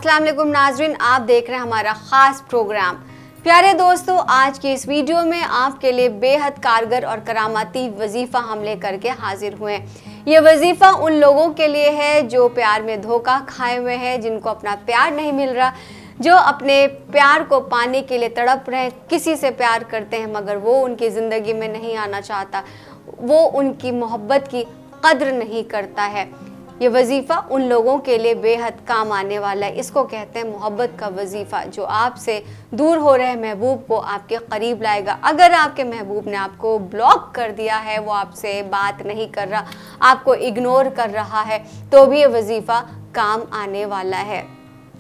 अस्सलाम वालेकुम नाजरीन, आप देख रहे हैं हमारा ख़ास प्रोग्राम। प्यारे दोस्तों, आज की इस वीडियो में आपके लिए बेहद कारगर और करामाती वजीफ़ा हम लेकर के हाजिर हुए हैं। ये वजीफ़ा उन लोगों के लिए है जो प्यार में धोखा खाए हुए हैं, जिनको अपना प्यार नहीं मिल रहा, जो अपने प्यार को पाने के लिए तड़प रहे हैं, किसी से प्यार करते हैं मगर वो उनकी ज़िंदगी में नहीं आना चाहता, वो उनकी मोहब्बत की कद्र नहीं करता है। ये वजीफ़ा उन लोगों के लिए बेहद काम आने वाला है। इसको कहते हैं मोहब्बत का वजीफ़ा, जो आपसे दूर हो रहे महबूब को आपके करीब लाएगा। अगर आपके महबूब ने आपको ब्लॉक कर दिया है, वो आपसे बात नहीं कर रहा, आपको इग्नोर कर रहा है, तो भी ये वजीफ़ा काम आने वाला है।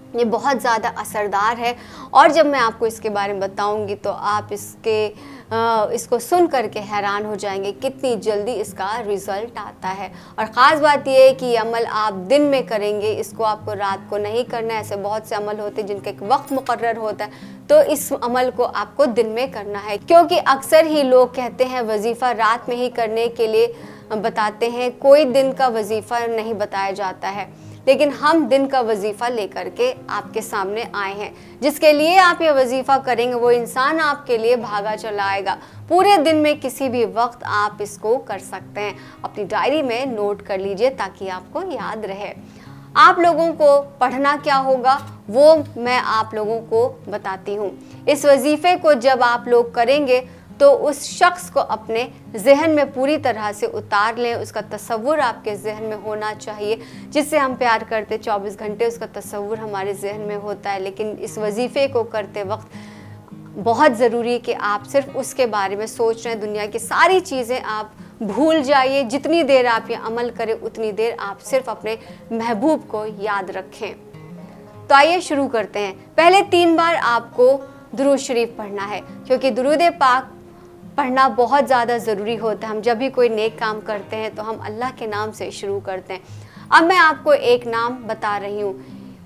ये बहुत ज़्यादा असरदार है और जब मैं आपको इसके बारे में बताऊंगी तो आप इसको सुन करके हैरान हो जाएंगे कितनी जल्दी इसका रिज़ल्ट आता है। और ख़ास बात यह है कि ये अमल आप दिन में करेंगे, इसको आपको रात को नहीं करना है। ऐसे बहुत से अमल होते हैं जिनका एक वक्त मुकर्रर होता है, तो इस अमल को आपको दिन में करना है, क्योंकि अक्सर ही लोग कहते हैं वजीफ़ा रात में ही करने के लिए बताते हैं, कोई दिन का वजीफ़ा नहीं बताया जाता है। लेकिन हम दिन का वजीफ़ा लेकर के आपके सामने आए हैं। जिसके लिए आप ये वजीफ़ा करेंगे वो इंसान आपके लिए भागा चला आएगा। पूरे दिन में किसी भी वक्त आप इसको कर सकते हैं। अपनी डायरी में नोट कर लीजिए ताकि आपको याद रहे। आप लोगों को पढ़ना क्या होगा वो मैं आप लोगों को बताती हूँ। इस वजीफ़े को जब आप लोग करेंगे तो उस शख्स को अपने जहन में पूरी तरह से उतार लें। उसका तसव्वुर आपके जहन में होना चाहिए। जिससे हम प्यार करते 24 घंटे उसका तसव्वुर हमारे जहन में होता है, लेकिन इस वजीफ़े को करते वक्त बहुत ज़रूरी है कि आप सिर्फ उसके बारे में सोच रहे हैं। दुनिया की सारी चीज़ें आप भूल जाइए। जितनी देर आप ये अमल करें उतनी देर आप सिर्फ अपने महबूब को याद रखें। तो आइए शुरू करते हैं। पहले 3 बार आपको दुरूद शरीफ पढ़ना है, क्योंकि दुरूद पाक पढ़ना बहुत ज़्यादा ज़रूरी होता है। हम जब भी कोई नेक काम करते हैं तो हम अल्लाह के नाम से शुरू करते हैं। अब मैं आपको एक नाम बता रही हूँ,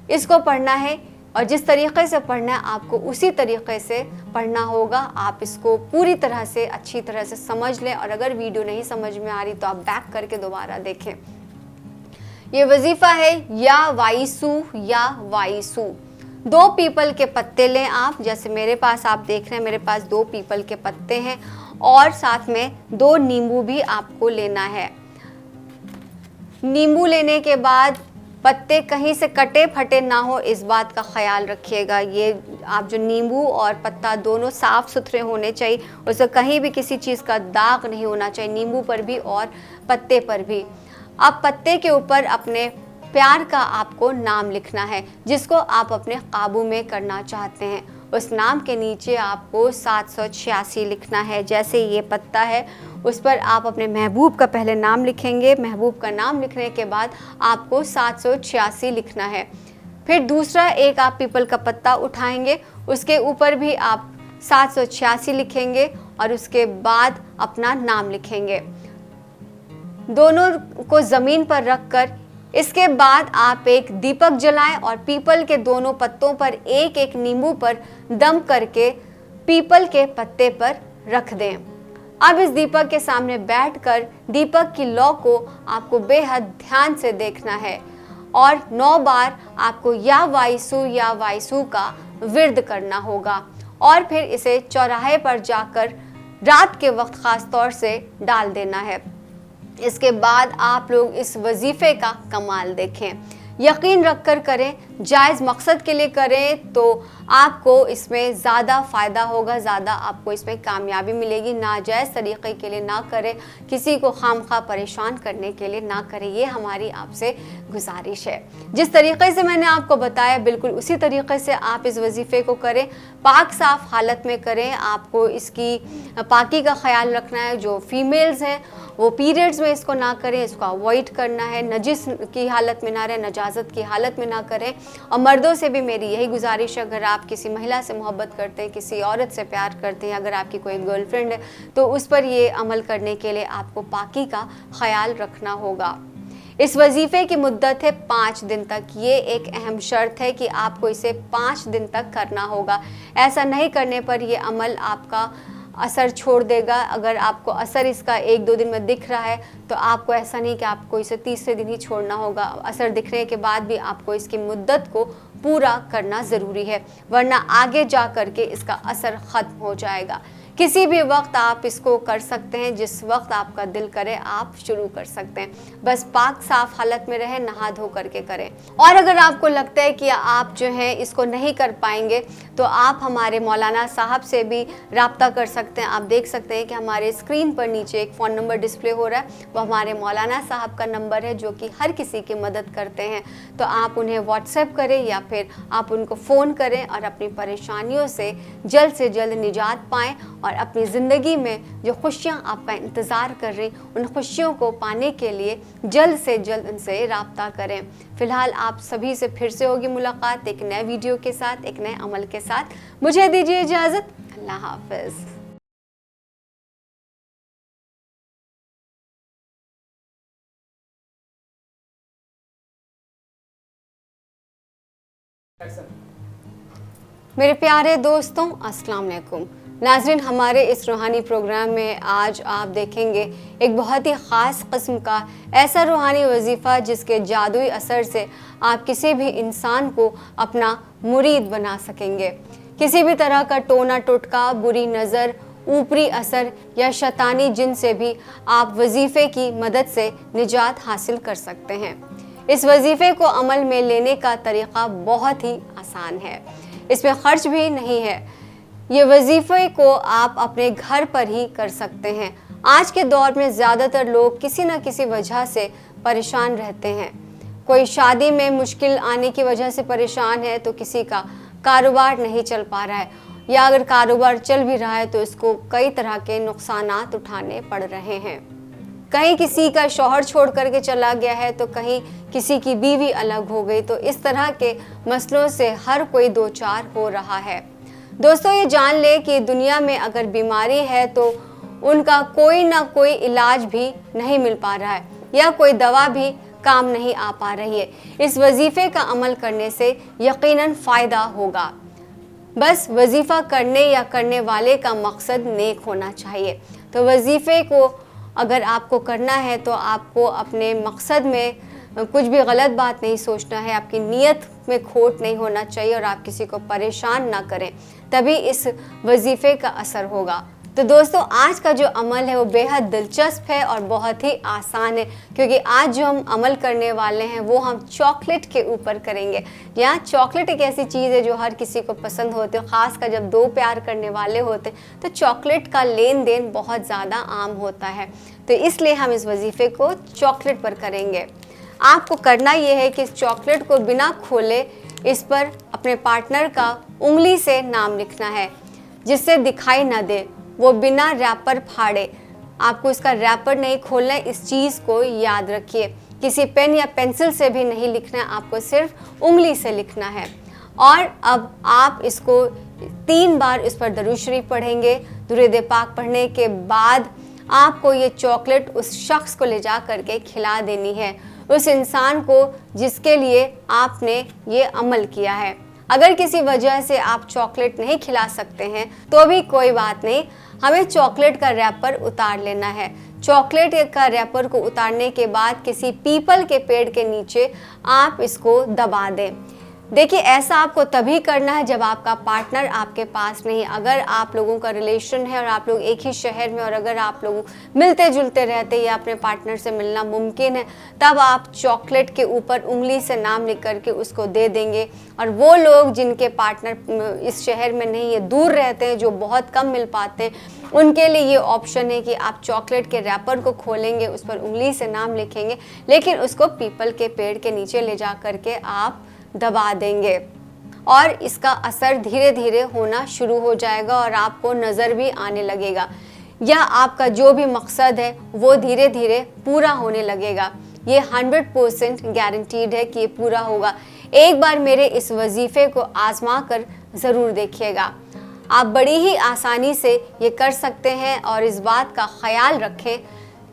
इसको पढ़ना है और जिस तरीक़े से पढ़ना है आपको उसी तरीक़े से पढ़ना होगा। आप इसको पूरी तरह से अच्छी तरह से समझ लें और अगर वीडियो नहीं समझ में आ रही तो आप बैक करके दोबारा देखें। ये वजीफ़ा है या वाइसू या वाइसू। 2 पीपल के पत्ते लें आप, जैसे मेरे पास आप देख रहे हैं, मेरे पास 2 पीपल के पत्ते हैं और साथ में 2 नींबू भी आपको लेना है। नींबू लेने के बाद पत्ते कहीं से कटे फटे ना हो, इस बात का ख्याल रखिएगा। ये आप जो नींबू और पत्ता दोनों साफ़ सुथरे होने चाहिए, उसमें कहीं भी किसी चीज़ का दाग नहीं होना चाहिए, नींबू पर भी और पत्ते पर भी। अब पत्ते के ऊपर अपने प्यार का आपको नाम लिखना है, जिसको आप अपने काबू में करना चाहते हैं। उस नाम के नीचे आपको 786 लिखना है। जैसे ये पत्ता है उस पर आप अपने महबूब का पहले नाम लिखेंगे। महबूब का नाम लिखने के बाद आपको 786 लिखना है। फिर दूसरा एक आप पीपल का पत्ता उठाएंगे, उसके ऊपर भी आप 786 लिखेंगे और उसके बाद अपना नाम लिखेंगे। दोनों को ज़मीन पर रख कर इसके बाद आप एक दीपक जलाएं और पीपल के दोनों पत्तों पर एक एक नींबू पर दम करके पीपल के पत्ते पर रख दें। अब इस दीपक के सामने बैठकर दीपक की लौ को आपको बेहद ध्यान से देखना है और 9 बार आपको या वाइसू का विर्द करना होगा और फिर इसे चौराहे पर जाकर रात के वक्त ख़ास तौर से डाल देना है। इसके बाद आप लोग इस वजीफ़े का कमाल देखें। यकीन रख कर करें, जायज़ मकसद के लिए करें तो आपको इसमें ज़्यादा फ़ायदा होगा, ज़्यादा आपको इसमें कामयाबी मिलेगी। नाजायज़ तरीक़े के लिए ना करें, किसी को खामखा परेशान करने के लिए ना करें, ये हमारी आपसे गुजारिश है। जिस तरीक़े से मैंने आपको बताया बिल्कुल उसी तरीक़े से आप इस वजीफ़े को करें। पाक साफ़ हालत में करें। आपको इसकी पाकी का ख्याल रखना है। जो फीमेल्स हैं वो पीरियड्स में इसको ना करें, इसको अवॉइड करना है। नजिस की हालत में ना रहें, नजाजत की हालत में ना करें। और मर्दों से भी मेरी यही गुजारिश है, अगर आप किसी महिला से मोहब्बत करते हैं, किसी औरत से प्यार करते हैं, अगर आपकी कोई गर्लफ्रेंड है तो उस पर ये अमल करने के लिए आपको पाकी का ख्याल रखना होगा। इस वजीफ़े की मुद्दत है 5 दिन तक। ये एक अहम शर्त है कि आपको इसे 5 दिन तक करना होगा। ऐसा नहीं करने पर यह अमल आपका असर छोड़ देगा। अगर आपको असर इसका 1-2 दिन में दिख रहा है तो आपको ऐसा नहीं कि आपको इसे तीसरे दिन ही छोड़ना होगा। असर दिखने के बाद भी आपको इसकी मुद्दत को पूरा करना ज़रूरी है, वरना आगे जा कर के इसका असर ख़त्म हो जाएगा। किसी भी वक्त आप इसको कर सकते हैं, जिस वक्त आपका दिल करे आप शुरू कर सकते हैं। बस पाक साफ हालत में रहें, नहा धो करके करें। और अगर आपको लगता है कि आप जो है इसको नहीं कर पाएंगे तो आप हमारे मौलाना साहब से भी रब्ता कर सकते हैं। आप देख सकते हैं कि हमारे स्क्रीन पर नीचे एक फ़ोन नंबर डिस्प्ले हो रहा है, वो हमारे मौलाना साहब का नंबर है जो कि हर किसी की मदद करते हैं। तो आप उन्हें व्हाट्सएप करें या फिर आप उनको फ़ोन करें और अपनी परेशानियों से जल्द निजात पाएँ और अपनी ज़िंदगी में जो खुशियाँ आपका इंतज़ार कर रही उन खुशियों को पाने के लिए जल्द से जल्द उनसे रब्ता करें। फ़िलहाल आप सभी से फिर से होगी मुलाकात एक नए वीडियो के साथ, एक नए अमल के साथ। मुझे दीजिए इजाज़त। अल्लाह हाफ़िज़। मेरे प्यारे दोस्तों, अस्सलाम वालेकुम। नाज़रीन, हमारे इस रूहानी प्रोग्राम में आज आप देखेंगे एक बहुत ही ख़ास किस्म का ऐसा रूहानी वजीफ़ा जिसके जादुई असर से आप किसी भी इंसान को अपना मुरीद बना सकेंगे। किसी भी तरह का टोना टोटका, बुरी नज़र, ऊपरी असर या शैतानी जिन से भी आप वजीफ़े की मदद से निजात हासिल कर सकते हैं। इस वजीफ़े को अमल में लेने का तरीक़ा बहुत ही आसान है, इसमें ख़र्च भी नहीं है। ये वजीफ़े को आप अपने घर पर ही कर सकते हैं। आज के दौर में ज़्यादातर लोग किसी न किसी वजह से परेशान रहते हैं। कोई शादी में मुश्किल आने की वजह से परेशान है, तो किसी का कारोबार नहीं चल पा रहा है, या अगर कारोबार चल भी रहा है तो इसको कई तरह के नुकसानात उठाने पड़ रहे हैं। कहीं किसी का शौहर छोड़ करके चला गया है, तो कहीं किसी की बीवी अलग हो गई। तो इस तरह के मसलों से हर कोई दो चार हो रहा है। दोस्तों, ये जान ले कि दुनिया में अगर बीमारी है तो उनका कोई ना कोई इलाज भी नहीं मिल पा रहा है या कोई दवा भी काम नहीं आ पा रही है। इस वजीफ़े का अमल करने से यकीनन फ़ायदा होगा। बस वजीफ़ा करने या करने वाले का मकसद नेक होना चाहिए। तो वजीफ़े को अगर आपको करना है तो आपको अपने मकसद में कुछ भी गलत बात नहीं सोचना है, आपकी नीयत में खोट नहीं होना चाहिए और आप किसी को परेशान ना करें, तभी इस वजीफ़े का असर होगा। तो दोस्तों, आज का जो अमल है वो बेहद दिलचस्प है और बहुत ही आसान है, क्योंकि आज जो हम अमल करने वाले हैं वो हम चॉकलेट के ऊपर करेंगे। यहाँ चॉकलेट एक ऐसी चीज़ है जो हर किसी को पसंद होती है, ख़ासकर जब दो प्यार करने वाले होते तो चॉकलेट का लेन देन बहुत ज़्यादा आम होता है। तो इसलिए हम इस वजीफ़े को चॉकलेट पर करेंगे। आपको करना ये है कि इस चॉकलेट को बिना खोले इस पर अपने पार्टनर का उंगली से नाम लिखना है, जिससे दिखाई ना दे, वो बिना रैपर फाड़े। आपको इसका रैपर नहीं खोलना है, इस चीज़ को याद रखिए। किसी पेन या पेंसिल से भी नहीं लिखना है, आपको सिर्फ उंगली से लिखना है। और अब आप इसको 3 बार इस पर दरूद शरीफ पढ़ेंगे। दुरूद पाक पढ़ने के बाद आपको ये चॉकलेट उस शख्स को ले जा करके खिला देनी है, उस इंसान को जिसके लिए आपने ये अमल किया है। अगर किसी वजह से आप चॉकलेट नहीं खिला सकते हैं तो भी कोई बात नहीं, हमें चॉकलेट का रैपर उतार लेना है। चॉकलेट का रैपर को उतारने के बाद किसी पीपल के पेड़ के नीचे आप इसको दबा दें। देखिए, ऐसा आपको तभी करना है जब आपका पार्टनर आपके पास नहीं। अगर आप लोगों का रिलेशन है और आप लोग एक ही शहर में और अगर आप लोग मिलते जुलते रहते या अपने पार्टनर से मिलना मुमकिन है, तब आप चॉकलेट के ऊपर उंगली से नाम लिख करके उसको दे देंगे। और वो लोग जिनके पार्टनर इस शहर में नहीं है, दूर रहते हैं, जो बहुत कम मिल पाते हैं, उनके लिए ये ऑप्शन है कि आप चॉकलेट के रैपर को खोलेंगे, उस पर उंगली से नाम लिखेंगे, लेकिन उसको पीपल के पेड़ के नीचे ले जा करके आप दबा देंगे और इसका असर धीरे धीरे होना शुरू हो जाएगा और आपको नज़र भी आने लगेगा, या आपका जो भी मकसद है वो धीरे धीरे पूरा होने लगेगा। ये 100% गारंटीड है कि ये पूरा होगा। एक बार मेरे इस वजीफ़े को आजमा कर ज़रूर देखिएगा। आप बड़ी ही आसानी से ये कर सकते हैं और इस बात का ख्याल रखें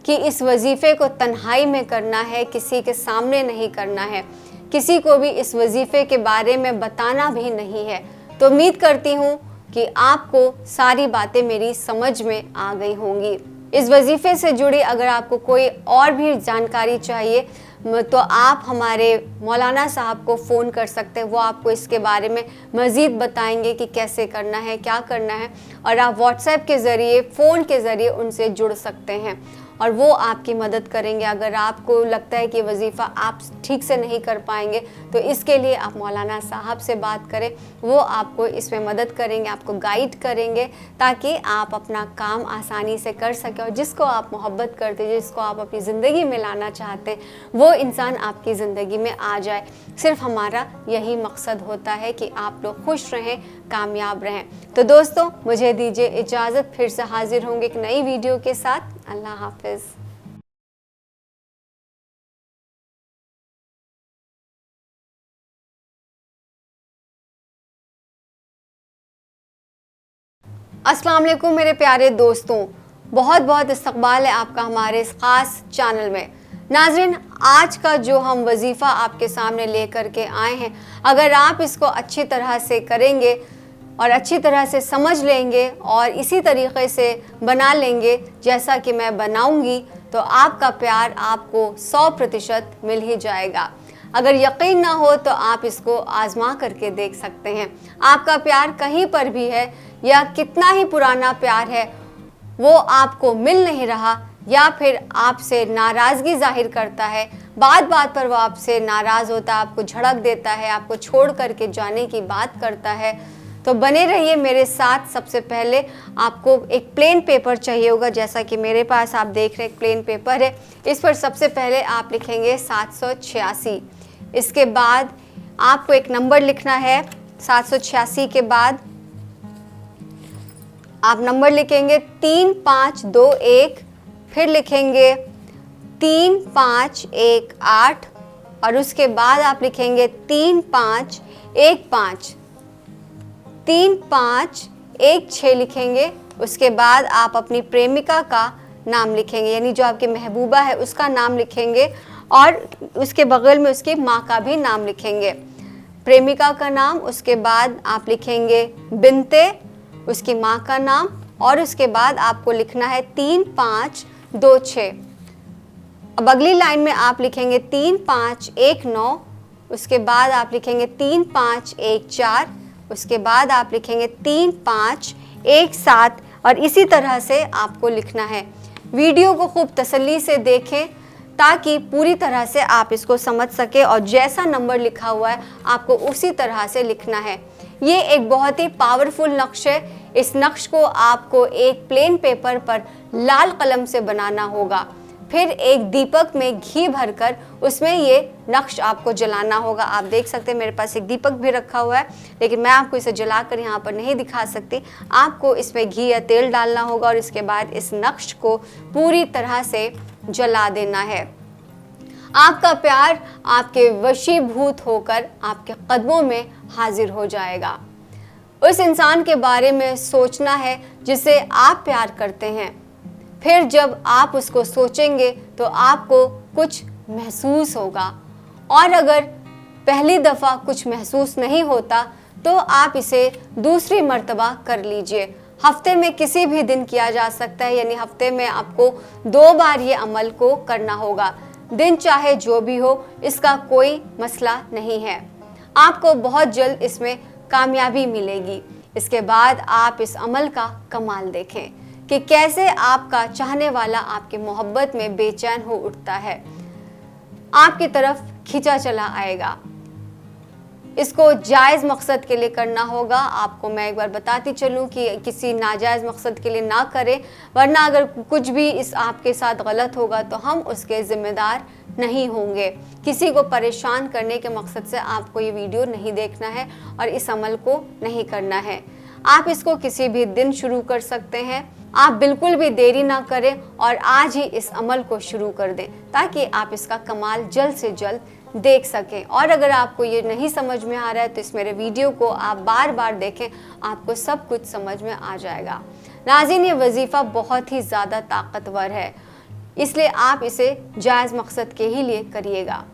कि इस वजीफ़े को तन्हाई में करना है, किसी के सामने नहीं करना है, किसी को भी इस वजीफ़े के बारे में बताना भी नहीं है। तो उम्मीद करती हूँ कि आपको सारी बातें मेरी समझ में आ गई होंगी। इस वजीफ़े से जुड़ी अगर आपको कोई और भी जानकारी चाहिए तो आप हमारे मौलाना साहब को फ़ोन कर सकते हैं। वो आपको इसके बारे में मज़ीद बताएंगे कि कैसे करना है, क्या करना है, और आप व्हाट्सएप के ज़रिए, फ़ोन के ज़रिए उनसे जुड़ सकते हैं और वो आपकी मदद करेंगे। अगर आपको लगता है कि वजीफ़ा आप ठीक से नहीं कर पाएंगे तो इसके लिए आप मौलाना साहब से बात करें, वो आपको इसमें मदद करेंगे, आपको गाइड करेंगे ताकि आप अपना काम आसानी से कर सकें और जिसको आप मोहब्बत करते, जिसको आप अपनी ज़िंदगी में लाना चाहते, वो इंसान आपकी ज़िंदगी में आ जाए। सिर्फ हमारा यही मकसद होता है कि आप लोग खुश रहें, कामयाब रहें। तो दोस्तों, मुझे दीजिए इजाज़त, फिर से हाजिर होंगे एक नई वीडियो के साथ। अल्लाह हाफिज़। अस्सलाम वालेकुम मेरे प्यारे दोस्तों, बहुत बहुत इस्तकबाल है आपका हमारे इस ख़ास चैनल में। नाज़रीन, आज का जो हम वजीफ़ा आपके सामने लेकर के आए हैं, अगर आप इसको अच्छी तरह से करेंगे और अच्छी तरह से समझ लेंगे और इसी तरीक़े से बना लेंगे जैसा कि मैं बनाऊंगी, तो आपका प्यार आपको 100% मिल ही जाएगा। अगर यकीन ना हो तो आप इसको आज़मा करके देख सकते हैं। आपका प्यार कहीं पर भी है या कितना ही पुराना प्यार है, वो आपको मिल नहीं रहा या फिर आपसे नाराज़गी ज़ाहिर करता है, बात बात पर वो आपसे नाराज़ होता है, आपको झड़क देता है, आपको छोड़ करके जाने की बात करता है, तो बने रहिए मेरे साथ। सबसे पहले आपको एक प्लेन पेपर चाहिए होगा, जैसा कि मेरे पास आप देख रहे हैं एक प्लेन पेपर है। इस पर सबसे पहले आप लिखेंगे 786। इसके बाद आपको एक नंबर लिखना है। 786 के बाद आप नंबर लिखेंगे 3521, फिर लिखेंगे 3518 और उसके बाद आप लिखेंगे 3515, 3516 लिखेंगे। उसके बाद आप अपनी प्रेमिका का नाम लिखेंगे, यानी जो आपकी महबूबा है उसका नाम लिखेंगे और उसके बगल में उसकी माँ का भी नाम लिखेंगे। प्रेमिका का नाम, उसके बाद आप लिखेंगे बिनते, उसकी माँ का नाम, और उसके बाद आपको लिखना है 3526। अब अगली लाइन में आप लिखेंगे 3519, उसके बाद आप लिखेंगे 3514, उसके बाद आप लिखेंगे 3517 और इसी तरह से आपको लिखना है। वीडियो को खूब तसल्ली से देखें ताकि पूरी तरह से आप इसको समझ सके और जैसा नंबर लिखा हुआ है आपको उसी तरह से लिखना है। ये एक बहुत ही पावरफुल नक्श है। इस नक्श को आपको एक प्लेन पेपर पर लाल कलम से बनाना होगा, फिर एक दीपक में घी भरकर उसमें ये नक्श आपको जलाना होगा। आप देख सकते हैं मेरे पास एक दीपक भी रखा हुआ है, लेकिन मैं आपको इसे जलाकर यहाँ पर नहीं दिखा सकती। आपको इसमें घी या तेल डालना होगा और इसके बाद इस नक्श को पूरी तरह से जला देना है। आपका प्यार आपके वशीभूत होकर आपके कदमों में हाजिर हो जाएगा। उस इंसान के बारे में सोचना है जिसे आप प्यार करते हैं। फिर जब आप उसको सोचेंगे तो आपको कुछ महसूस होगा, और अगर पहली दफ़ा कुछ महसूस नहीं होता तो आप इसे दूसरी मर्तबा कर लीजिए। हफ्ते में किसी भी दिन किया जा सकता है, यानी हफ्ते में आपको 2 बार ये अमल को करना होगा। दिन चाहे जो भी हो, इसका कोई मसला नहीं है। आपको बहुत जल्द इसमें कामयाबी मिलेगी। इसके बाद आप इस अमल का कमाल देखें कि कैसे आपका चाहने वाला आपकी मोहब्बत में बेचैन हो उठता है, आपकी तरफ खींचा चला आएगा। इसको जायज़ मकसद के लिए करना होगा। आपको मैं एक बार बताती चलूँ कि किसी नाजायज़ मकसद के लिए ना करें, वरना अगर कुछ भी इस आपके साथ गलत होगा तो हम उसके ज़िम्मेदार नहीं होंगे। किसी को परेशान करने के मकसद से आपको ये वीडियो नहीं देखना है और इस अमल को नहीं करना है। आप इसको किसी भी दिन शुरू कर सकते हैं। आप बिल्कुल भी देरी ना करें और आज ही इस अमल को शुरू कर दें ताकि आप इसका कमाल जल्द से जल्द देख सकें। और अगर आपको ये नहीं समझ में आ रहा है तो इस मेरे वीडियो को आप बार बार देखें, आपको सब कुछ समझ में आ जाएगा। नाज़रीन, ये वजीफ़ा बहुत ही ज़्यादा ताकतवर है, इसलिए आप इसे जायज़ मकसद के ही लिए करिएगा।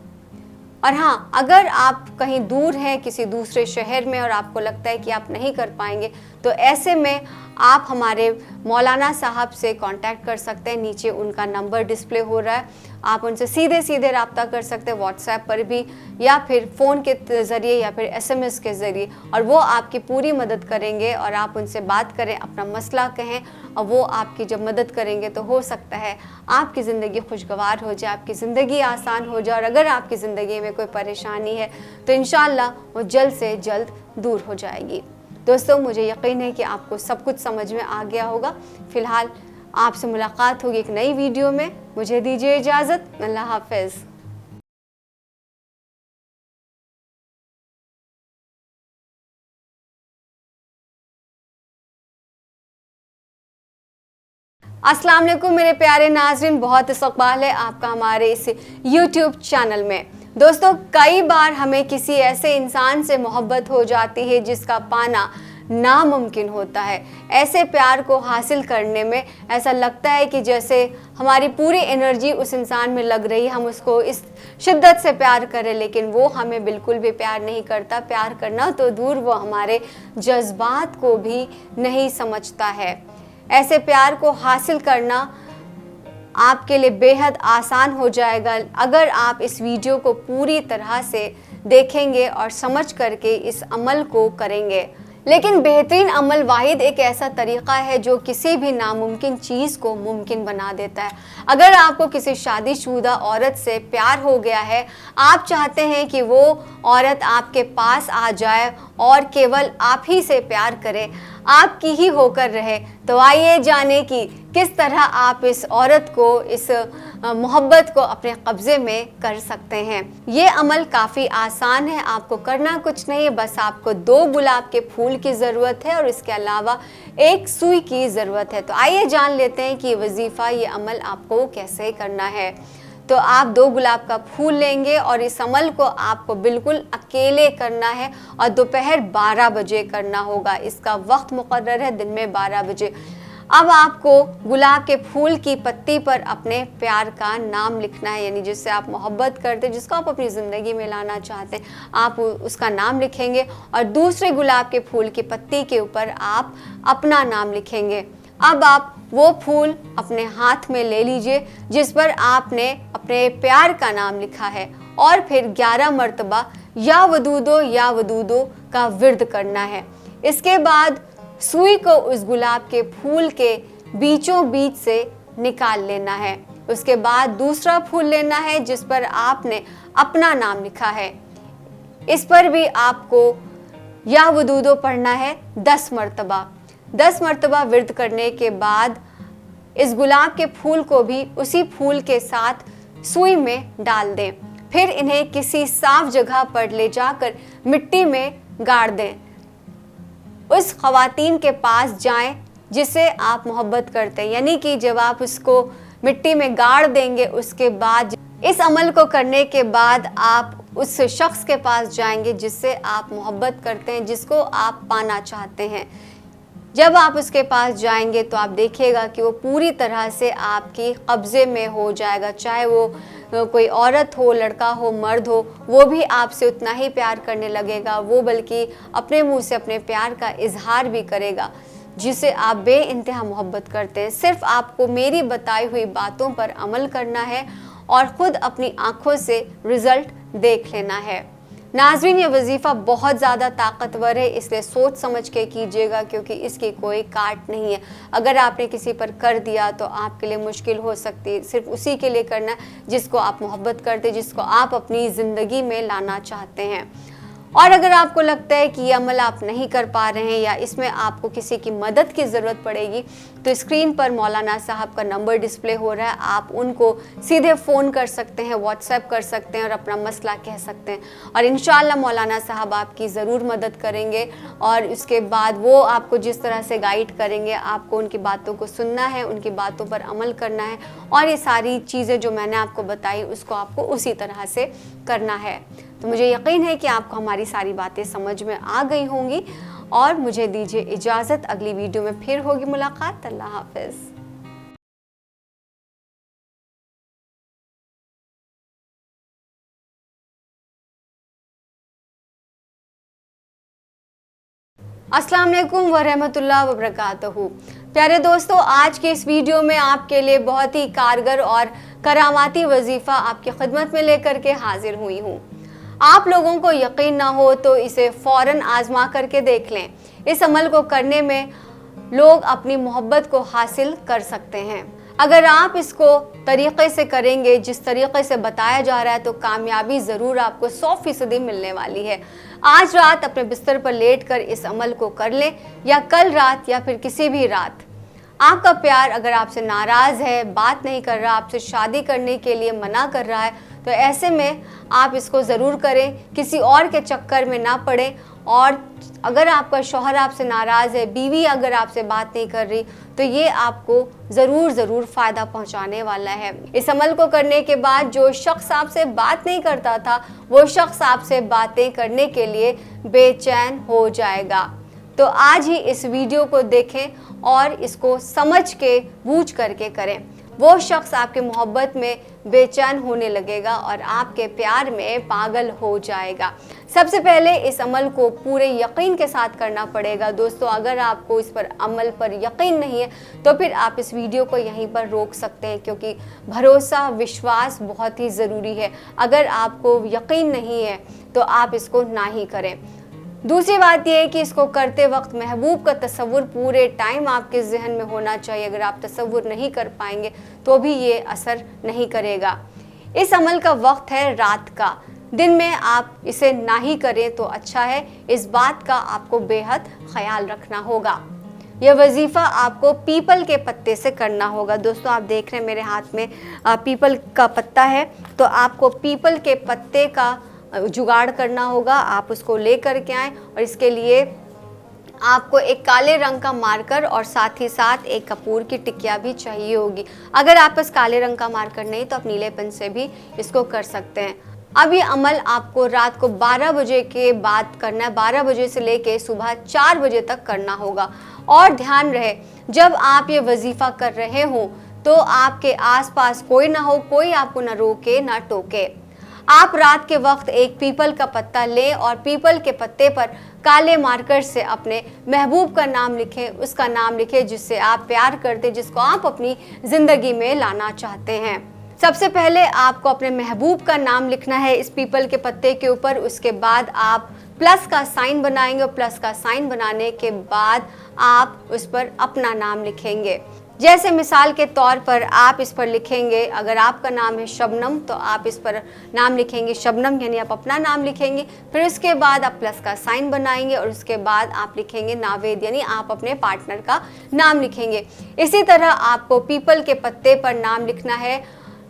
और हाँ, अगर आप कहीं दूर हैं किसी दूसरे शहर में और आपको लगता है कि आप नहीं कर पाएंगे, तो ऐसे में आप हमारे मौलाना साहब से कांटेक्ट कर सकते हैं। नीचे उनका नंबर डिस्प्ले हो रहा है, आप उनसे सीधे सीधे रब्ता कर सकते हैं, व्हाट्सएप पर भी या फिर फ़ोन के ज़रिए या फिर SMS के ज़रिए, और वो आपकी पूरी मदद करेंगे। और आप उनसे बात करें, अपना मसला कहें, और वो आपकी जब मदद करेंगे तो हो सकता है आपकी ज़िंदगी खुशगवार हो जाए, आपकी ज़िंदगी आसान हो जाए। और अगर आपकी ज़िंदगी में कोई परेशानी है तो इंशाअल्लाह वो जल्द से जल्द दूर हो जाएगी। दोस्तों, मुझे यकीन है कि आपको सब कुछ समझ में आ गया होगा। फ़िलहाल आपसे मुलाकात होगी एक नई वीडियो में। मुझे दीजिए इजाज़त। अल्लाह हाफ़िज़। अस्सलाम वालेकुम मेरे प्यारे नाज़रीन, बहुत इस्तक़बाल है आपका हमारे इस YouTube चैनल में। दोस्तों, कई बार हमें किसी ऐसे इंसान से मोहब्बत हो जाती है जिसका पाना नामुमकिन होता है। ऐसे प्यार को हासिल करने में ऐसा लगता है कि जैसे हमारी पूरी एनर्जी उस इंसान में लग रही है, हम उसको इस शिद्दत से प्यार करें, लेकिन वो हमें बिल्कुल भी प्यार नहीं करता। प्यार करना तो दूर, वो हमारे जज्बात को भी नहीं समझता है। ऐसे प्यार को हासिल करना आपके लिए बेहद आसान हो जाएगा अगर आप इस वीडियो को पूरी तरह से देखेंगे और समझ करके इस अमल को करेंगे। लेकिन बेहतरीन अमल वाहिद एक ऐसा तरीक़ा है जो किसी भी नामुमकिन चीज़ को मुमकिन बना देता है। अगर आपको किसी शादीशुदा औरत से प्यार हो गया है, आप चाहते हैं कि वो औरत आपके पास आ जाए और केवल आप ही से प्यार करे, आपकी ही होकर रहे, तो आइए जाने कि किस तरह आप इस औरत को, इस मोहब्बत को अपने कब्ज़े में कर सकते हैं। ये अमल काफ़ी आसान है, आपको करना कुछ नहीं है, बस आपको 2 गुलाब के फूल की ज़रूरत है और इसके अलावा 1 सुई की ज़रूरत है। तो आइए जान लेते हैं कि ये वजीफ़ा, ये अमल आपको कैसे करना है। तो आप 2 गुलाब का फूल लेंगे और इस अमल को आपको बिल्कुल अकेले करना है और दोपहर 12 बजे करना होगा। इसका वक्त मुकर्रर है दिन में 12 बजे। अब आपको गुलाब के फूल की पत्ती पर अपने प्यार का नाम लिखना है, यानी जिससे आप मोहब्बत करते हैं, जिसको आप अपनी ज़िंदगी में लाना चाहते हैं, आप उसका नाम लिखेंगे। और दूसरे गुलाब के फूल की पत्ती के ऊपर आप अपना नाम लिखेंगे। अब आप वो फूल अपने हाथ में ले लीजिए जिस पर आपने अपने प्यार का नाम लिखा है, और फिर 11 मरतबा या वदूदो का विर्द करना है। इसके बाद सुई को उस गुलाब के फूल के बीचों बीच से निकाल लेना है। उसके बाद दूसरा फूल लेना है जिस पर आपने अपना नाम लिखा है। इस पर भी आपको या वदूदो पढ़ना है 10 मरतबा। 10 मरतबा विर्द करने के बाद इस गुलाब के फूल को भी उसी फूल के साथ सुई में डाल दें। फिर इन्हें किसी साफ जगह पर ले जाकर मिट्टी में गाड़ दें। उस ख़वातीन के पास जाएं जिससे आप मोहब्बत करते हैं, यानी कि जब आप उसको मिट्टी में गाड़ देंगे, उसके बाद इस अमल को करने के बाद आप उस शख्स के पास जाएंगे जिससे आप मोहब्बत करते हैं, जिसको आप पाना चाहते हैं। जब आप उसके पास जाएंगे तो आप देखिएगा कि वो पूरी तरह से आपके कब्ज़े में हो जाएगा। चाहे वो कोई औरत हो, लड़का हो, मर्द हो, वो भी आपसे उतना ही प्यार करने लगेगा। वो बल्कि अपने मुंह से अपने प्यार का इजहार भी करेगा जिसे आप बेइंतहा मोहब्बत करते हैं। सिर्फ आपको मेरी बताई हुई बातों पर अमल करना है और ख़ुद अपनी आँखों से रिज़ल्ट देख लेना है। नाज़रीन, ये वजीफ़ा बहुत ज़्यादा ताकतवर है, इसलिए सोच समझ के कीजिएगा क्योंकि इसकी कोई काट नहीं है। अगर आपने किसी पर कर दिया तो आपके लिए मुश्किल हो सकती है। सिर्फ उसी के लिए करना है जिसको आप मोहब्बत करते, जिसको आप अपनी ज़िंदगी में लाना चाहते हैं। और अगर आपको लगता है कि ये अमल आप नहीं कर पा रहे हैं या इसमें आपको किसी की मदद की ज़रूरत पड़ेगी, तो स्क्रीन पर मौलाना साहब का नंबर डिस्प्ले हो रहा है, आप उनको सीधे फ़ोन कर सकते हैं, व्हाट्सएप कर सकते हैं और अपना मसला कह सकते हैं। और इंशाअल्लाह मौलाना साहब आपकी ज़रूर मदद करेंगे और उसके बाद वो आपको जिस तरह से गाइड करेंगे, आपको उनकी बातों को सुनना है, उनकी बातों पर अमल करना है और ये सारी चीज़ें जो मैंने आपको बताई उसको आपको उसी तरह से करना है। तो मुझे यकीन है कि आपको हमारी सारी बातें समझ में आ गई होंगी और मुझे दीजिए इजाज़त। अगली वीडियो में फिर होगी मुलाकात। अल्लाह हाफ़िज़। अस्सलाम वालेकुम वरहमतुल्लाह वबरकातुहू। प्यारे दोस्तों, आज के इस वीडियो में आपके लिए बहुत ही कारगर और करामाती वजीफ़ा आपकी खिदमत में लेकर के हाजिर हुई हूँ। आप लोगों को यकीन ना हो तो इसे फ़ौरन आजमा करके देख लें। इस अमल को करने में लोग अपनी मोहब्बत को हासिल कर सकते हैं। अगर आप इसको तरीक़े से करेंगे जिस तरीक़े से बताया जा रहा है तो कामयाबी ज़रूर आपको 100% मिलने वाली है। आज रात अपने बिस्तर पर लेटकर इस अमल को कर लें, या कल रात या फिर किसी भी रात। आपका प्यार अगर आपसे नाराज़ है, बात नहीं कर रहा, आपसे शादी करने के लिए मना कर रहा है, तो ऐसे में आप इसको ज़रूर करें, किसी और के चक्कर में ना पड़ें। और अगर आपका शौहर आपसे नाराज़ है, बीवी अगर आपसे बात नहीं कर रही, तो ये आपको ज़रूर फ़ायदा पहुंचाने वाला है। इस अमल को करने के बाद जो शख्स आपसे बात नहीं करता था, वो शख्स आपसे बातें करने के लिए बेचैन हो जाएगा। तो आज ही इस वीडियो को देखें और इसको समझ के बूझ करके करें। वो शख्स आपके मोहब्बत में बेचैन होने लगेगा और आपके प्यार में पागल हो जाएगा। सबसे पहले इस अमल को पूरे यकीन के साथ करना पड़ेगा। दोस्तों, अगर आपको इस पर अमल पर यकीन नहीं है तो फिर आप इस वीडियो को यहीं पर रोक सकते हैं, क्योंकि भरोसा, विश्वास बहुत ही ज़रूरी है। अगर आपको यकीन नहीं है तो आप इसको ना ही करें। दूसरी बात यह है कि इसको करते वक्त महबूब का तसव्वुर पूरे टाइम आपके जहन में होना चाहिए। अगर आप तसव्वुर नहीं कर पाएंगे तो भी ये असर नहीं करेगा। इस अमल का वक्त है रात का, दिन में आप इसे ना ही करें तो अच्छा है। इस बात का आपको बेहद ख्याल रखना होगा। यह वजीफ़ा आपको पीपल के पत्ते से करना होगा। दोस्तों, आप देख रहे हैं मेरे हाथ में पीपल का पत्ता है, तो आपको पीपल के पत्ते का जुगाड़ करना होगा। आप उसको ले करके आएँ और इसके लिए आपको एक काले रंग का मार्कर और साथ ही साथ एक कपूर की टिकिया भी चाहिए होगी। अगर आप पास काले रंग का मार्कर नहीं तो आप नीले पेन से भी इसको कर सकते हैं। अब ये अमल आपको रात को 12 बजे के बाद करना है। 12 बजे से लेके सुबह 4 बजे तक करना होगा। और ध्यान रहे, जब आप ये वजीफ़ा कर रहे हो तो आपके आसपास कोई ना हो, कोई आपको ना रोके ना टोके। आप रात के वक्त एक पीपल का पत्ता लें और पीपल के पत्ते पर काले मार्कर से अपने महबूब का नाम लिखें, उसका नाम लिखें जिससे आप प्यार करते, जिसको आप अपनी ज़िंदगी में लाना चाहते हैं। सबसे पहले आपको अपने महबूब का नाम लिखना है इस पीपल के पत्ते के ऊपर। उसके बाद आप प्लस का साइन बनाएंगे और प्लस का साइन बनाने के बाद आप उस पर अपना नाम लिखेंगे। जैसे मिसाल के तौर पर आप इस पर लिखेंगे, अगर आपका नाम है शबनम तो आप इस पर नाम लिखेंगे शबनम, यानी आप अपना नाम लिखेंगे। फिर उसके बाद आप प्लस का साइन बनाएंगे और उसके बाद आप लिखेंगे नावेद, यानी आप अपने पार्टनर का नाम लिखेंगे। इसी तरह आपको पीपल के पत्ते पर नाम लिखना है।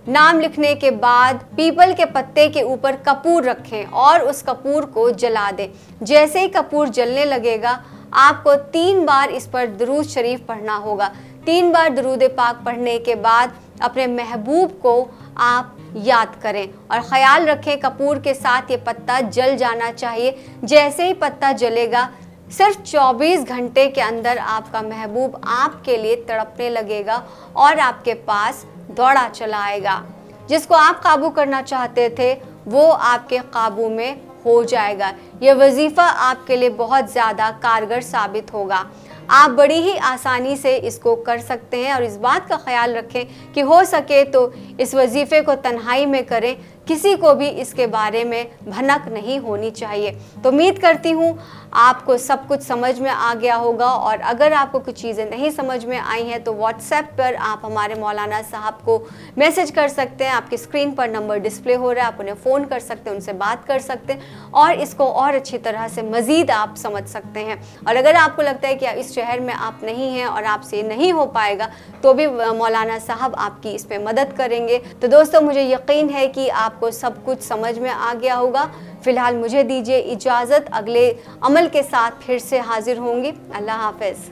नाम लिखने के बाद पीपल के पत्ते के ऊपर कपूर रखें और उस कपूर को जला दें। जैसे ही कपूर जलने लगेगा आपको 3 बार इस पर दुरूद शरीफ पढ़ना होगा। 3 बार दुरूद पाक पढ़ने के बाद अपने महबूब को आप याद करें और ख़याल रखें कपूर के साथ ये पत्ता जल जाना चाहिए। जैसे ही पत्ता जलेगा सिर्फ 24 घंटे के अंदर आपका महबूब आपके लिए तड़पने लगेगा और आपके पास दौड़ा चला आएगा। जिसको आप काबू करना चाहते थे वो आपके काबू में हो जाएगा। यह वजीफ़ा आपके लिए बहुत ज़्यादा कारगर साबित होगा। आप बड़ी ही आसानी से इसको कर सकते हैं और इस बात का ख्याल रखें कि हो सके तो इस वजीफ़े को तन्हाई में करें, किसी को भी इसके बारे में भनक नहीं होनी चाहिए। तो उम्मीद करती हूँ आपको सब कुछ समझ में आ गया होगा। और अगर आपको कुछ चीज़ें नहीं समझ में आई हैं तो व्हाट्सएप पर आप हमारे मौलाना साहब को मैसेज कर सकते हैं। आपकी स्क्रीन पर नंबर डिस्प्ले हो रहा है, आप उन्हें फ़ोन कर सकते हैं, उनसे बात कर सकते हैं और इसको और अच्छी तरह से मज़ीद आप समझ सकते हैं। और अगर आपको लगता है कि इस शहर में आप नहीं हैं और आपसे नहीं हो पाएगा तो भी मौलाना साहब आपकी इस पर मदद करेंगे। तो दोस्तों, मुझे यकीन है कि आपको सब कुछ समझ में आ गया होगा। फ़िलहाल मुझे दीजिए इजाज़त, अगले अमल के साथ फिर से हाजिर होंगी। अल्लाह हाफ़िज़।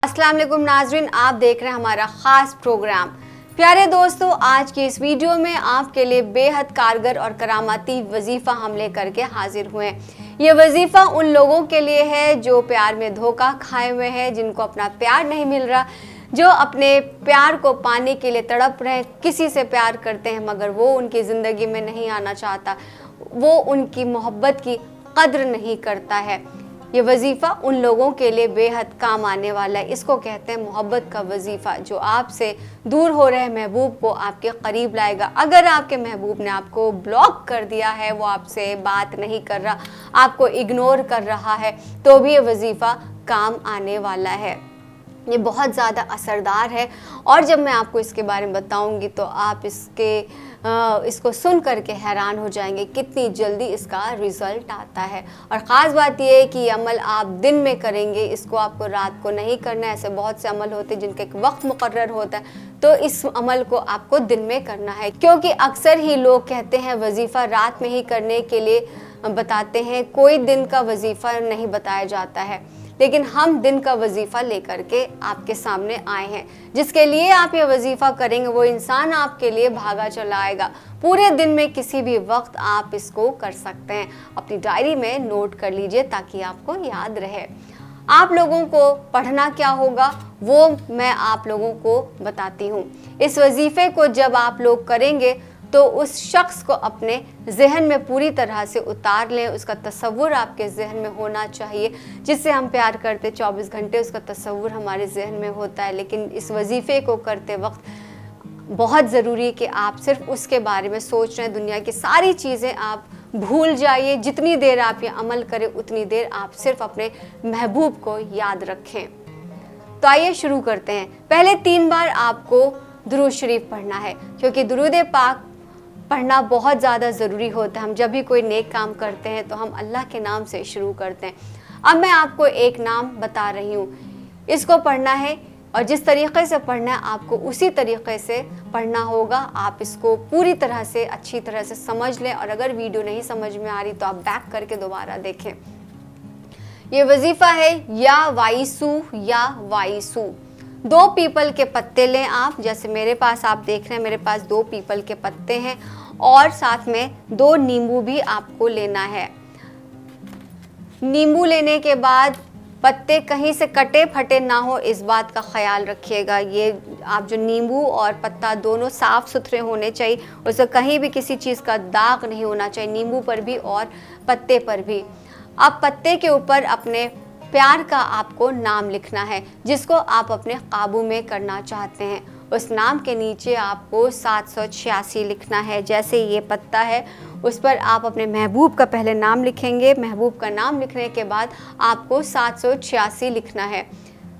अस्सलाम वालेकुम नाज़रीन, आप देख रहे हैं हमारा ख़ास प्रोग्राम। प्यारे दोस्तों, आज की इस वीडियो में आपके लिए बेहद कारगर और करामाती वजीफ़ा हम लेकर के हाजिर हुए हैं। ये वजीफ़ा उन लोगों के लिए है जो प्यार में धोखा खाए हुए हैं, जिनको अपना प्यार नहीं मिल रहा, जो अपने प्यार को पाने के लिए तड़प रहे हैं, किसी से प्यार करते हैं मगर वो उनकी ज़िंदगी में नहीं आना चाहता, वो उनकी मोहब्बत की कद्र नहीं करता है। ये वजीफ़ा उन लोगों के लिए बेहद काम आने वाला है। इसको कहते हैं मोहब्बत का वजीफ़ा, जो आपसे दूर हो रहे महबूब को आपके करीब लाएगा। अगर आपके महबूब ने आपको ब्लॉक कर दिया है, वो आपसे बात नहीं कर रहा, आपको इग्नोर कर रहा है, तो भी ये वजीफ़ा काम आने वाला है। ये बहुत ज़्यादा असरदार है और जब मैं आपको इसके बारे में बताऊंगी तो आप इसको सुन करके हैरान हो जाएंगे कितनी जल्दी इसका रिज़ल्ट आता है। और ख़ास बात यह है कि ये अमल आप दिन में करेंगे, इसको आपको रात को नहीं करना है। ऐसे बहुत से अमल होते हैं जिनका एक वक्त मुकर्रर होता है, तो इस अमल को आपको दिन में करना है, क्योंकि अक्सर ही लोग कहते हैं वजीफ़ा रात में ही करने के लिए बताते हैं, कोई दिन का वजीफ़ा नहीं बताया जाता है। लेकिन हम दिन का वजीफ़ा लेकर के आपके सामने आए हैं। जिसके लिए आप ये वजीफ़ा करेंगे वो इंसान आपके लिए भागा चला आएगा। पूरे दिन में किसी भी वक्त आप इसको कर सकते हैं। अपनी डायरी में नोट कर लीजिए ताकि आपको याद रहे। आप लोगों को पढ़ना क्या होगा वो मैं आप लोगों को बताती हूँ। इस वजीफ़े को जब आप लोग करेंगे तो उस शख्स को अपने जहन में पूरी तरह से उतार लें। उसका तसव्वुर आपके जहन में होना चाहिए। जिससे हम प्यार करते 24 घंटे उसका तसव्वुर हमारे जहन में होता है, लेकिन इस वजीफ़े को करते वक्त बहुत ज़रूरी है कि आप सिर्फ उसके बारे में सोच रहे हैं। दुनिया की सारी चीज़ें आप भूल जाइए। जितनी देर आप ये अमल करें उतनी देर आप सिर्फ अपने महबूब को याद रखें। तो आइए शुरू करते हैं। पहले 3 बार आपको दुरूद शरीफ पढ़ना है, क्योंकि दुरूद पाक पढ़ना बहुत ज़्यादा ज़रूरी होता है। हम जब भी कोई नेक काम करते हैं तो हम अल्लाह के नाम से शुरू करते हैं। अब मैं आपको एक नाम बता रही हूँ, इसको पढ़ना है और जिस तरीक़े से पढ़ना है आपको उसी तरीक़े से पढ़ना होगा। आप इसको पूरी तरह से अच्छी तरह से समझ लें और अगर वीडियो नहीं समझ में आ रही तो आप बैक करके दोबारा देखें। ये वजीफ़ा है या वाइसू या वाइसू। 2 पीपल के पत्ते लें आप, जैसे मेरे पास आप देख रहे हैं मेरे पास 2 पीपल के पत्ते हैं और साथ में 2 नींबू भी आपको लेना है। नींबू लेने के बाद पत्ते कहीं से कटे फटे ना हो, इस बात का ख्याल रखिएगा। ये आप जो नींबू और पत्ता दोनों साफ़ सुथरे होने चाहिए, उससे कहीं भी किसी चीज़ का दाग नहीं होना चाहिए, नींबू पर भी और पत्ते पर भी। अब पत्ते के ऊपर अपने प्यार का आपको नाम लिखना है जिसको आप अपने काबू में करना चाहते हैं। उस नाम के नीचे आपको 786 लिखना है। जैसे ये पत्ता है उस पर आप अपने महबूब का पहले नाम लिखेंगे। महबूब का नाम लिखने के बाद आपको 786 लिखना है।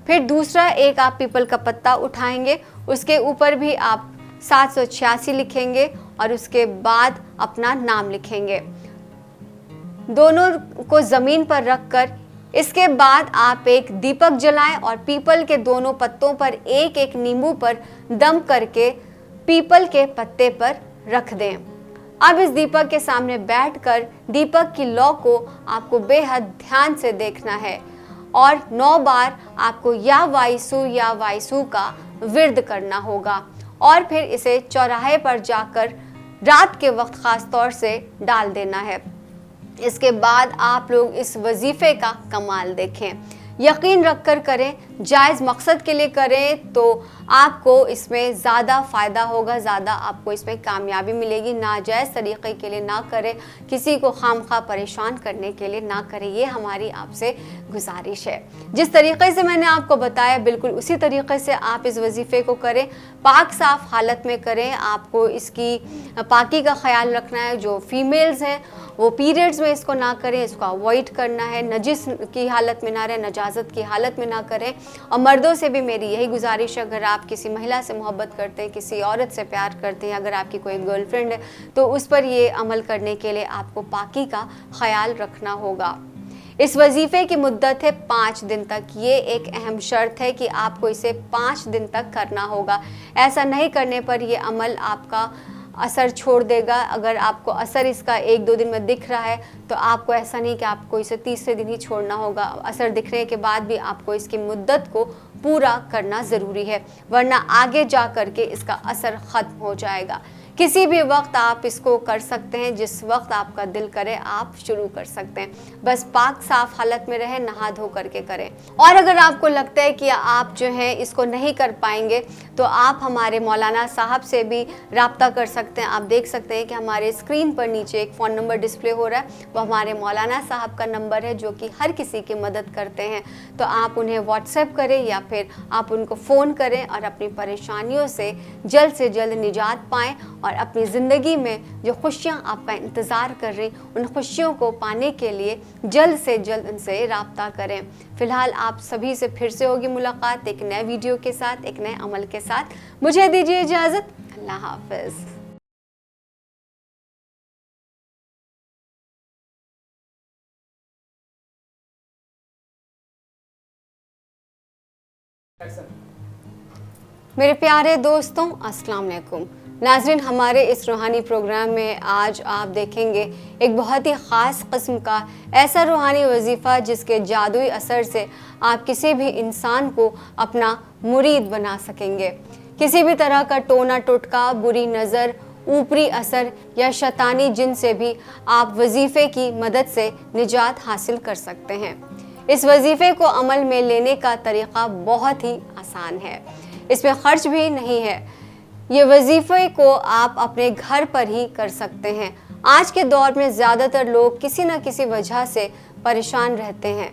फिर दूसरा एक आप पीपल का पत्ता उठाएंगे, उसके ऊपर भी आप 786 लिखेंगे और उसके बाद अपना नाम लिखेंगे। दोनों को ज़मीन पर रख कर इसके बाद आप एक दीपक जलाएं और पीपल के दोनों पत्तों पर एक एक नींबू पर दम करके पीपल के पत्ते पर रख दें। अब इस दीपक के सामने बैठकर दीपक की लौ को आपको बेहद ध्यान से देखना है और 9 बार आपको या वाइसू का विर्द करना होगा और फिर इसे चौराहे पर जाकर रात के वक्त ख़ास तौर से डाल देना है। इसके बाद आप लोग इस वजीफ़े का कमाल देखें। यकीन रख कर करें, जायज़ मकसद के लिए करें तो आपको इसमें ज़्यादा फ़ायदा होगा, ज़्यादा आपको इसमें कामयाबी मिलेगी। नाजायज़ तरीक़े के लिए ना करें, किसी को खामखा परेशान करने के लिए ना करें, ये हमारी आपसे गुजारिश है। जिस तरीक़े से मैंने आपको बताया बिल्कुल उसी तरीक़े से आप इस वजीफ़े को करें। पाक साफ़ हालत में करें। आपको इसकी पाकी का ख्याल रखना है। जो फीमेल्स हैं वो पीरियड्स में इसको ना करें, इसको अवॉइड करना है। नजिस की हालत में ना रहें, नजाजत की हालत में ना करें। और मर्दों से भी मेरी यही गुजारिश है, अगर आप किसी महिला से मोहब्बत करते हैं, किसी औरत से प्यार करते हैं, अगर आपकी कोई गर्लफ्रेंड है तो उस पर ये अमल करने के लिए आपको पाकी का ख्याल रखना होगा। इस वजीफ़े की मुद्दत है 5 दिन तक। ये एक अहम शर्त है कि आपको इसे 5 दिन तक करना होगा। ऐसा नहीं करने पर यह अमल आपका असर छोड़ देगा। अगर आपको असर इसका 1-2 दिन में दिख रहा है तो आपको ऐसा नहीं कि आपको इसे तीसरे दिन ही छोड़ना होगा। असर दिखने के बाद भी आपको इसकी मुद्दत को पूरा करना ज़रूरी है, वरना आगे जा कर के इसका असर ख़त्म हो जाएगा। किसी भी वक्त आप इसको कर सकते हैं, जिस वक्त आपका दिल करे आप शुरू कर सकते हैं। बस पाक साफ हालत में रहे, नहा धो करके करें। और अगर आपको लगता है कि आप जो है इसको नहीं कर पाएंगे तो आप हमारे मौलाना साहब से भी रब्ता कर सकते हैं। आप देख सकते हैं कि हमारे स्क्रीन पर नीचे एक फ़ोन नंबर डिस्प्ले हो रहा है, वो हमारे मौलाना साहब का नंबर है जो कि हर किसी की मदद करते हैं। तो आप उन्हें व्हाट्सएप करें या फिर आप उनको फ़ोन करें और अपनी परेशानियों से जल्द निजात पाएँ और अपनी ज़िंदगी में जो खुशियाँ आपका इंतज़ार कर रही उन खुशियों को पाने के लिए जल्द से जल्द उनसे रब्ता करें। फ़िलहाल आप सभी से फिर से होगी मुलाकात एक नए वीडियो के साथ, एक नए अमल के साथ। मुझे दीजिए इजाज़त। अल्लाह हाफ़िज़। मेरे प्यारे दोस्तों, अस्सलाम वालेकुम। नाज़रीन, हमारे इस रूहानी प्रोग्राम में आज आप देखेंगे एक बहुत ही ख़ास किस्म का ऐसा रूहानी वजीफ़ा जिसके जादुई असर से आप किसी भी इंसान को अपना मुरीद बना सकेंगे। किसी भी तरह का टोना टोटका, बुरी नज़र, ऊपरी असर या शैतानी जिन से भी आप वजीफ़े की मदद से निजात हासिल कर सकते हैं। इस वजीफ़े को अमल में लेने का तरीक़ा बहुत ही आसान है, इसमें ख़र्च भी नहीं है। ये वजीफ़े को आप अपने घर पर ही कर सकते हैं। आज के दौर में ज़्यादातर लोग किसी न किसी वजह से परेशान रहते हैं।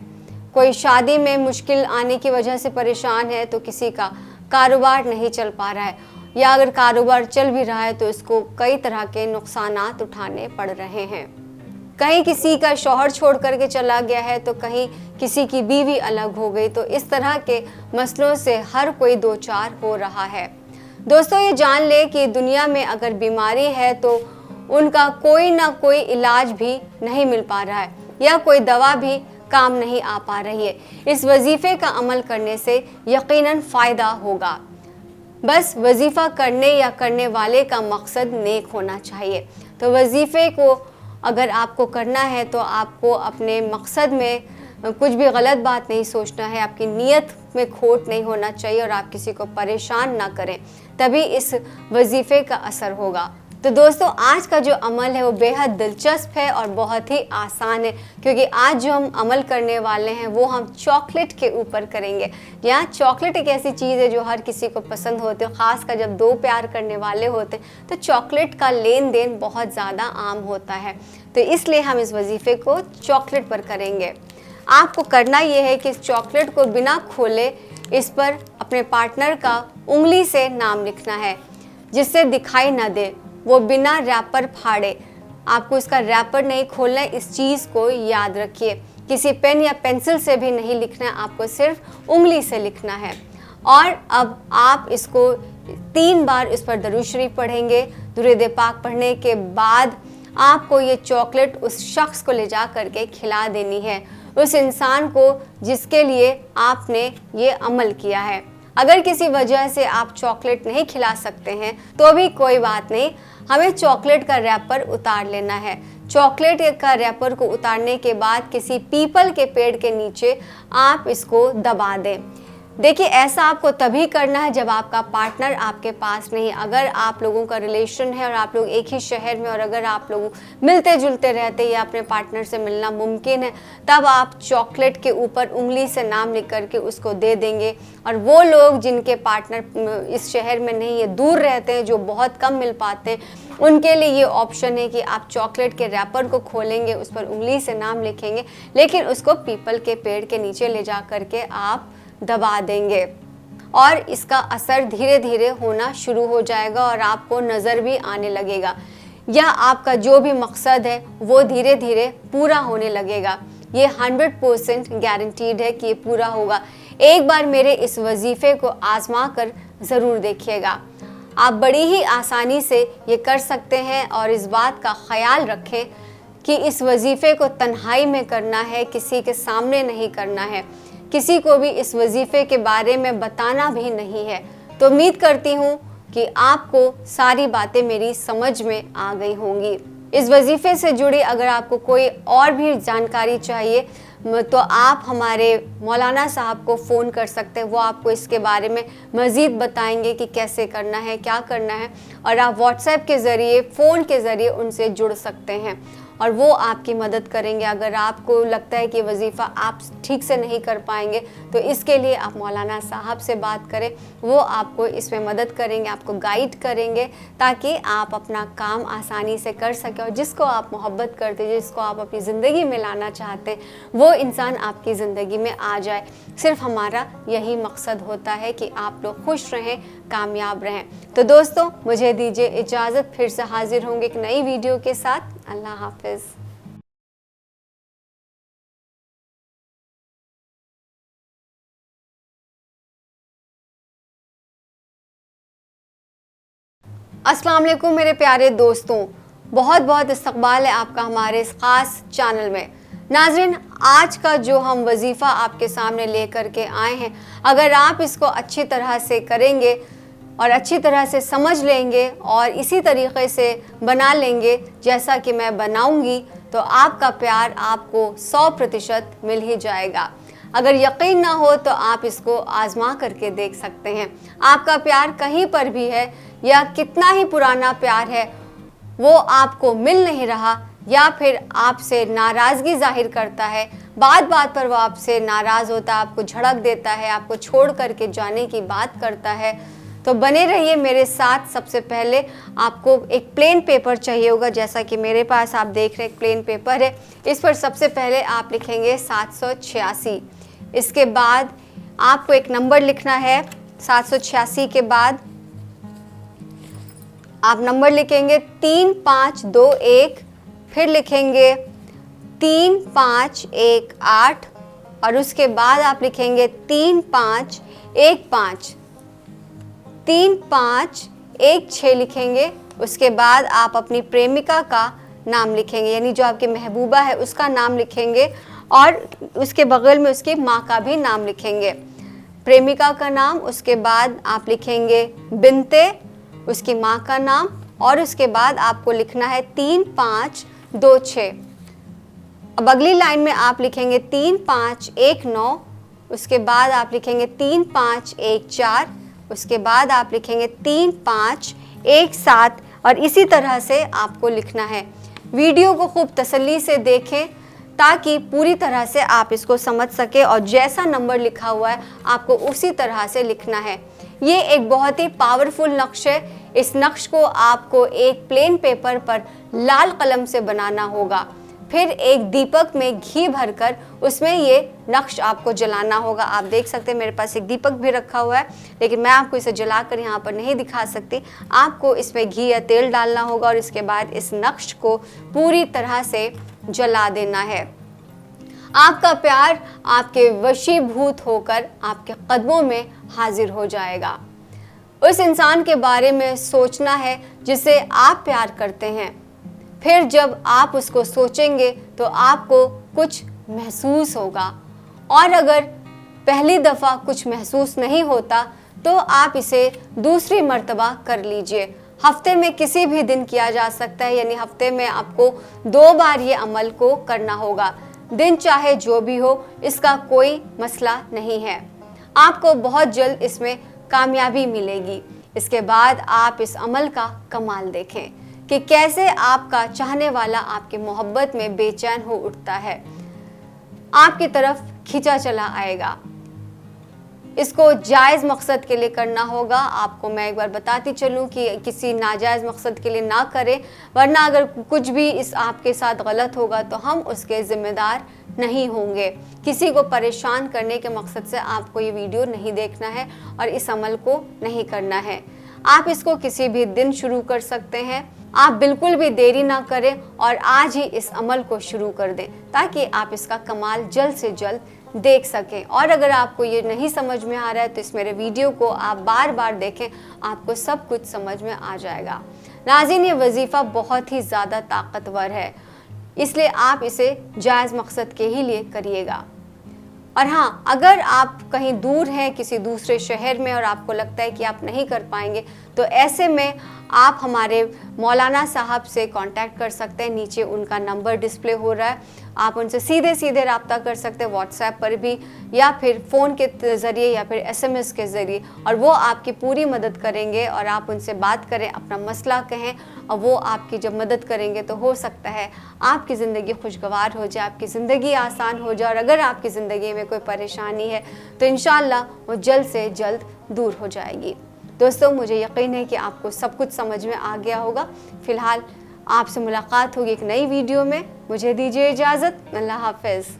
कोई शादी में मुश्किल आने की वजह से परेशान है तो किसी का कारोबार नहीं चल पा रहा है, या अगर कारोबार चल भी रहा है तो इसको कई तरह के नुकसानात उठाने पड़ रहे हैं। कहीं किसी का शौहर छोड़ करके चला गया है तो कहीं किसी की बीवी अलग हो गई, तो इस तरह के मसलों से हर कोई दो चार हो रहा है। दोस्तों, ये जान ले कि दुनिया में अगर बीमारी है तो उनका कोई ना कोई इलाज भी नहीं मिल पा रहा है या कोई दवा भी काम नहीं आ पा रही है। इस वजीफ़े का अमल करने से यकीनन फ़ायदा होगा। बस वजीफ़ा करने या करने वाले का मकसद नेक होना चाहिए। तो वजीफ़े को अगर आपको करना है तो आपको अपने मकसद में कुछ भी गलत बात नहीं सोचना है, आपकी नीयत में खोट नहीं होना चाहिए और आप किसी को परेशान ना करें, तभी इस वजीफ़े का असर होगा। तो दोस्तों, आज का जो अमल है वो बेहद दिलचस्प है और बहुत ही आसान है, क्योंकि आज जो हम अमल करने वाले हैं वो हम चॉकलेट के ऊपर करेंगे। यहाँ चॉकलेट एक ऐसी चीज़ है जो हर किसी को पसंद होती है, ख़ासकर जब दो प्यार करने वाले होते तो चॉकलेट का लेन देन बहुत ज़्यादा आम होता है। तो इसलिए हम इस वजीफ़े को चॉकलेट पर करेंगे। आपको करना ये है कि इस चॉकलेट को बिना खोले इस पर अपने पार्टनर का उंगली से नाम लिखना है, जिससे दिखाई ना दे, वो बिना रैपर फाड़े। आपको इसका रैपर नहीं खोलना है, इस चीज़ को याद रखिए। किसी पेन या पेंसिल से भी नहीं लिखना है, आपको सिर्फ उंगली से लिखना है। और अब आप इसको 3 बार इस पर दरूद शरीफ पढ़ेंगे। दुरूद पाक पढ़ने के बाद आपको ये चॉकलेट उस शख्स को ले जा करके खिला देनी है, उस इंसान को जिसके लिए आपने ये अमल किया है। अगर किसी वजह से आप चॉकलेट नहीं खिला सकते हैं तो भी कोई बात नहीं, हमें चॉकलेट का रैपर उतार लेना है। चॉकलेट का रैपर को उतारने के बाद किसी पीपल के पेड़ के नीचे आप इसको दबा दें। देखिए, ऐसा आपको तभी करना है जब आपका पार्टनर आपके पास नहीं। अगर आप लोगों का रिलेशन है और आप लोग एक ही शहर में और अगर आप लोग मिलते जुलते रहते या अपने पार्टनर से मिलना मुमकिन है, तब आप चॉकलेट के ऊपर उंगली से नाम लिख करके उसको दे देंगे। और वो लोग जिनके पार्टनर इस शहर में नहीं है, दूर रहते हैं, जो बहुत कम मिल पाते हैं, उनके लिए ये ऑप्शन है कि आप चॉकलेट के रैपर को खोलेंगे, उस पर उंगली से नाम लिखेंगे, लेकिन उसको पीपल के पेड़ के नीचे ले जा करके आप दबा देंगे और इसका असर धीरे धीरे होना शुरू हो जाएगा और आपको नज़र भी आने लगेगा, या आपका जो भी मकसद है वो धीरे धीरे पूरा होने लगेगा। ये 100% गारंटीड है कि ये पूरा होगा। एक बार मेरे इस वजीफ़े को आजमा कर ज़रूर देखिएगा। आप बड़ी ही आसानी से ये कर सकते हैं और इस बात का ख्याल रखें कि इस वजीफ़े को तन्हाई में करना है, किसी के सामने नहीं करना है, किसी को भी इस वजीफ़े के बारे में बताना भी नहीं है। तो उम्मीद करती हूँ कि आपको सारी बातें मेरी समझ में आ गई होंगी। इस वजीफ़े से जुड़ी अगर आपको कोई और भी जानकारी चाहिए, तो आप हमारे मौलाना साहब को फ़ोन कर सकते हैं। वो आपको इसके बारे में मज़ीद बताएंगे कि कैसे करना है, क्या करना है। और आप व्हाट्सएप के ज़रिए, फ़ोन के ज़रिए उनसे जुड़ सकते हैं और वो आपकी मदद करेंगे। अगर आपको लगता है कि वजीफ़ा आप ठीक से नहीं कर पाएंगे तो इसके लिए आप मौलाना साहब से बात करें, वो आपको इसमें मदद करेंगे, आपको गाइड करेंगे ताकि आप अपना काम आसानी से कर सकें और जिसको आप मोहब्बत करते, जिसको आप अपनी ज़िंदगी में लाना चाहते, वो इंसान आपकी ज़िंदगी में आ जाए। सिर्फ हमारा यही मकसद होता है कि आप लोग खुश रहें, कामयाब रहें। तो दोस्तों, मुझे दीजिए इजाज़त, फिर से हाजिर होंगे एक नई वीडियो के साथ। अल्लाह हाफिज़। अस्सलाम वालेकुम मेरे प्यारे दोस्तों, बहुत बहुत इस्तकबाल है आपका हमारे इस ख़ास चैनल में। नाज़रीन, आज का जो हम वजीफ़ा आपके सामने लेकर के आए हैं, अगर आप इसको अच्छी तरह से करेंगे और अच्छी तरह से समझ लेंगे और इसी तरीक़े से बना लेंगे जैसा कि मैं बनाऊंगी, तो आपका प्यार आपको 100% मिल ही जाएगा। अगर यकीन ना हो तो आप इसको आज़मा करके देख सकते हैं। आपका प्यार कहीं पर भी है या कितना ही पुराना प्यार है, वो आपको मिल नहीं रहा या फिर आपसे नाराज़गी ज़ाहिर करता है, बात बात पर वो आपसे नाराज़ होता है, आपको झड़क देता है, आपको छोड़ करके जाने की बात करता है, तो बने रहिए मेरे साथ। सबसे पहले आपको एक प्लेन पेपर चाहिए होगा, जैसा कि मेरे पास आप देख रहे हैं प्लेन पेपर है। इस पर सबसे पहले आप लिखेंगे 786। इसके बाद आपको एक नंबर लिखना है। 786 के बाद आप नंबर लिखेंगे 3521, फिर लिखेंगे 3518 और उसके बाद आप लिखेंगे 3515, 3516 लिखेंगे। उसके बाद आप अपनी प्रेमिका का नाम लिखेंगे, यानी जो आपकी महबूबा है उसका नाम लिखेंगे और उसके बगल में उसकी माँ का भी नाम लिखेंगे। प्रेमिका का नाम, उसके बाद आप लिखेंगे बिनते, उसकी माँ का नाम, और उसके बाद आपको लिखना है 3526। अब अगली लाइन में आप लिखेंगे 3519, उसके बाद आप लिखेंगे 3514, उसके बाद आप लिखेंगे 3517 और इसी तरह से आपको लिखना है। वीडियो को खूब तसल्ली से देखें ताकि पूरी तरह से आप इसको समझ सके और जैसा नंबर लिखा हुआ है आपको उसी तरह से लिखना है। ये एक बहुत ही पावरफुल नक्श है। इस नक्श को आपको एक प्लेन पेपर पर लाल कलम से बनाना होगा, फिर एक दीपक में घी भरकर उसमें ये नक्श आपको जलाना होगा। आप देख सकते हैं मेरे पास एक दीपक भी रखा हुआ है, लेकिन मैं आपको इसे जलाकर यहाँ पर नहीं दिखा सकती। आपको इसमें घी या तेल डालना होगा और इसके बाद इस नक्श को पूरी तरह से जला देना है। आपका प्यार आपके वशीभूत होकर आपके कदमों में हाजिर हो जाएगा। उस इंसान के बारे में सोचना है जिसे आप प्यार करते हैं। फिर जब आप उसको सोचेंगे तो आपको कुछ महसूस होगा, और अगर पहली दफ़ा कुछ महसूस नहीं होता तो आप इसे दूसरी मर्तबा कर लीजिए। हफ्ते में किसी भी दिन किया जा सकता है, यानी हफ्ते में आपको 2 बार ये अमल को करना होगा। दिन चाहे जो भी हो, इसका कोई मसला नहीं है। आपको बहुत जल्द इसमें कामयाबी मिलेगी। इसके बाद आप इस अमल का कमाल देखें कि कैसे आपका चाहने वाला आपकी मोहब्बत में बेचैन हो उठता है, आपकी तरफ खींचा चला आएगा। इसको जायज़ मकसद के लिए करना होगा। आपको मैं एक बार बताती चलूँ कि किसी नाजायज़ मकसद के लिए ना करें, वरना अगर कुछ भी इस आपके साथ गलत होगा तो हम उसके ज़िम्मेदार नहीं होंगे। किसी को परेशान करने के मकसद से आपको ये वीडियो नहीं देखना है और इस अमल को नहीं करना है। आप इसको किसी भी दिन शुरू कर सकते हैं। आप बिल्कुल भी देरी ना करें और आज ही इस अमल को शुरू कर दें ताकि आप इसका कमाल जल्द से जल्द देख सकें। और अगर आपको ये नहीं समझ में आ रहा है तो इस मेरे वीडियो को आप बार बार देखें, आपको सब कुछ समझ में आ जाएगा। नाज़रीन, ये वजीफ़ा बहुत ही ज़्यादा ताकतवर है, इसलिए आप इसे जायज़ मकसद के ही लिए करिएगा। और हाँ, अगर आप कहीं दूर हैं किसी दूसरे शहर में और आपको लगता है कि आप नहीं कर पाएंगे तो ऐसे में आप हमारे मौलाना साहब से कांटेक्ट कर सकते हैं। नीचे उनका नंबर डिस्प्ले हो रहा है, आप उनसे सीधे सीधे रब्ता कर सकते हैं, व्हाट्सएप पर भी या फिर फ़ोन के ज़रिए या फिर एसएमएस के ज़रिए, और वो आपकी पूरी मदद करेंगे। और आप उनसे बात करें, अपना मसला कहें, और वो आपकी जब मदद करेंगे तो हो सकता है आपकी ज़िंदगी खुशगवार हो जाए, आपकी ज़िंदगी आसान हो जाए। और अगर आपकी ज़िंदगी में कोई परेशानी है तो इंशाअल्लाह वो जल्द से जल्द दूर हो जाएगी। दोस्तों, मुझे यकीन है कि आपको सब कुछ समझ में आ गया होगा। फ़िलहाल आपसे मुलाकात होगी एक नई वीडियो में। मुझे दीजिए इजाज़त। अल्लाह हाफ़िज़।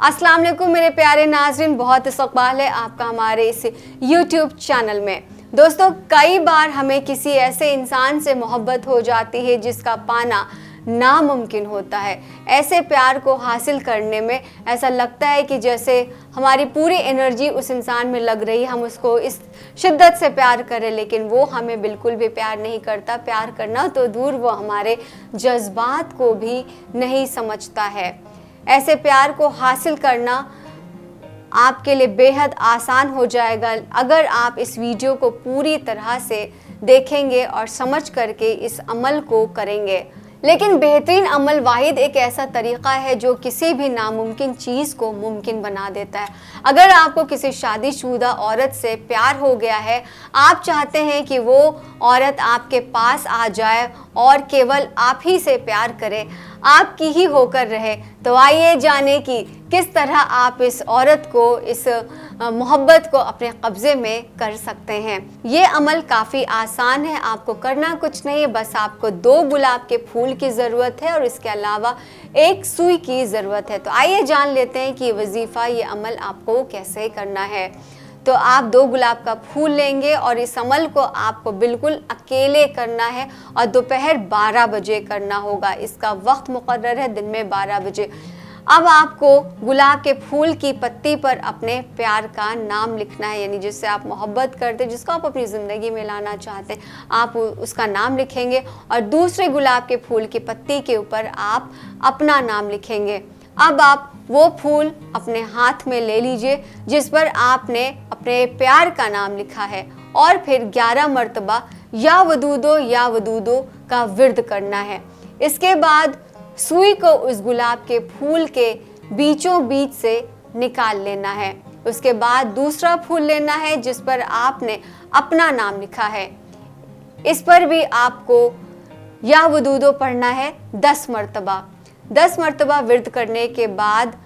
अस्सलाम वालेकुम मेरे प्यारे नाज़रीन, बहुत इस्तक़बाल है आपका हमारे इस यूट्यूब चैनल में। दोस्तों, कई बार हमें किसी ऐसे इंसान से मोहब्बत हो जाती है जिसका पाना नामुमकिन होता है। ऐसे प्यार को हासिल करने में ऐसा लगता है कि जैसे हमारी पूरी एनर्जी उस इंसान में लग रही है, हम उसको इस शिद्दत से प्यार करें, लेकिन वो हमें बिल्कुल भी प्यार नहीं करता। प्यार करना तो दूर, वो हमारे जज्बात को भी नहीं समझता है। ऐसे प्यार को हासिल करना आपके लिए बेहद आसान हो जाएगा अगर आप इस वीडियो को पूरी तरह से देखेंगे और समझ करके इस अमल को करेंगे। लेकिन बेहतरीन अमल वाहिद एक ऐसा तरीक़ा है जो किसी भी नामुमकिन चीज़ को मुमकिन बना देता है। अगर आपको किसी शादीशुदा औरत से प्यार हो गया है, आप चाहते हैं कि वो औरत आपके पास आ जाए और केवल आप ही से प्यार करे, आपकी ही होकर रहे, तो आइए जाने कि किस तरह आप इस औरत को, इस मोहब्बत को अपने कब्ज़े में कर सकते हैं। ये अमल काफ़ी आसान है, आपको करना कुछ नहीं है, बस आपको 2 गुलाब के फूल की ज़रूरत है और इसके अलावा 1 सुई की ज़रूरत है। तो आइए जान लेते हैं कि वजीफ़ा, ये अमल आपको कैसे करना है। तो आप 2 गुलाब का फूल लेंगे और इस अमल को आपको बिल्कुल अकेले करना है और दोपहर 12 बजे करना होगा। इसका वक्त मुकर्रर है दिन में 12 बजे। अब आपको गुलाब के फूल की पत्ती पर अपने प्यार का नाम लिखना है, यानी जिससे आप मोहब्बत करते हैं, जिसको आप अपनी ज़िंदगी में लाना चाहते हैं, आप उसका नाम लिखेंगे। और दूसरे गुलाब के फूल की पत्ती के ऊपर आप अपना नाम लिखेंगे। अब आप वो फूल अपने हाथ में ले लीजिए जिस पर आपने अपने प्यार का नाम लिखा है, और फिर 11 मरतबा या वदूदो का विर्द करना है। इसके बाद सुई को उस गुलाब के फूल के बीचों बीच से निकाल लेना है। उसके बाद दूसरा फूल लेना है जिस पर आपने अपना नाम लिखा है, इस पर भी आपको या वदूदो पढ़ना है 10 मरतबा। 10 मरतबा विर्द करने के बाद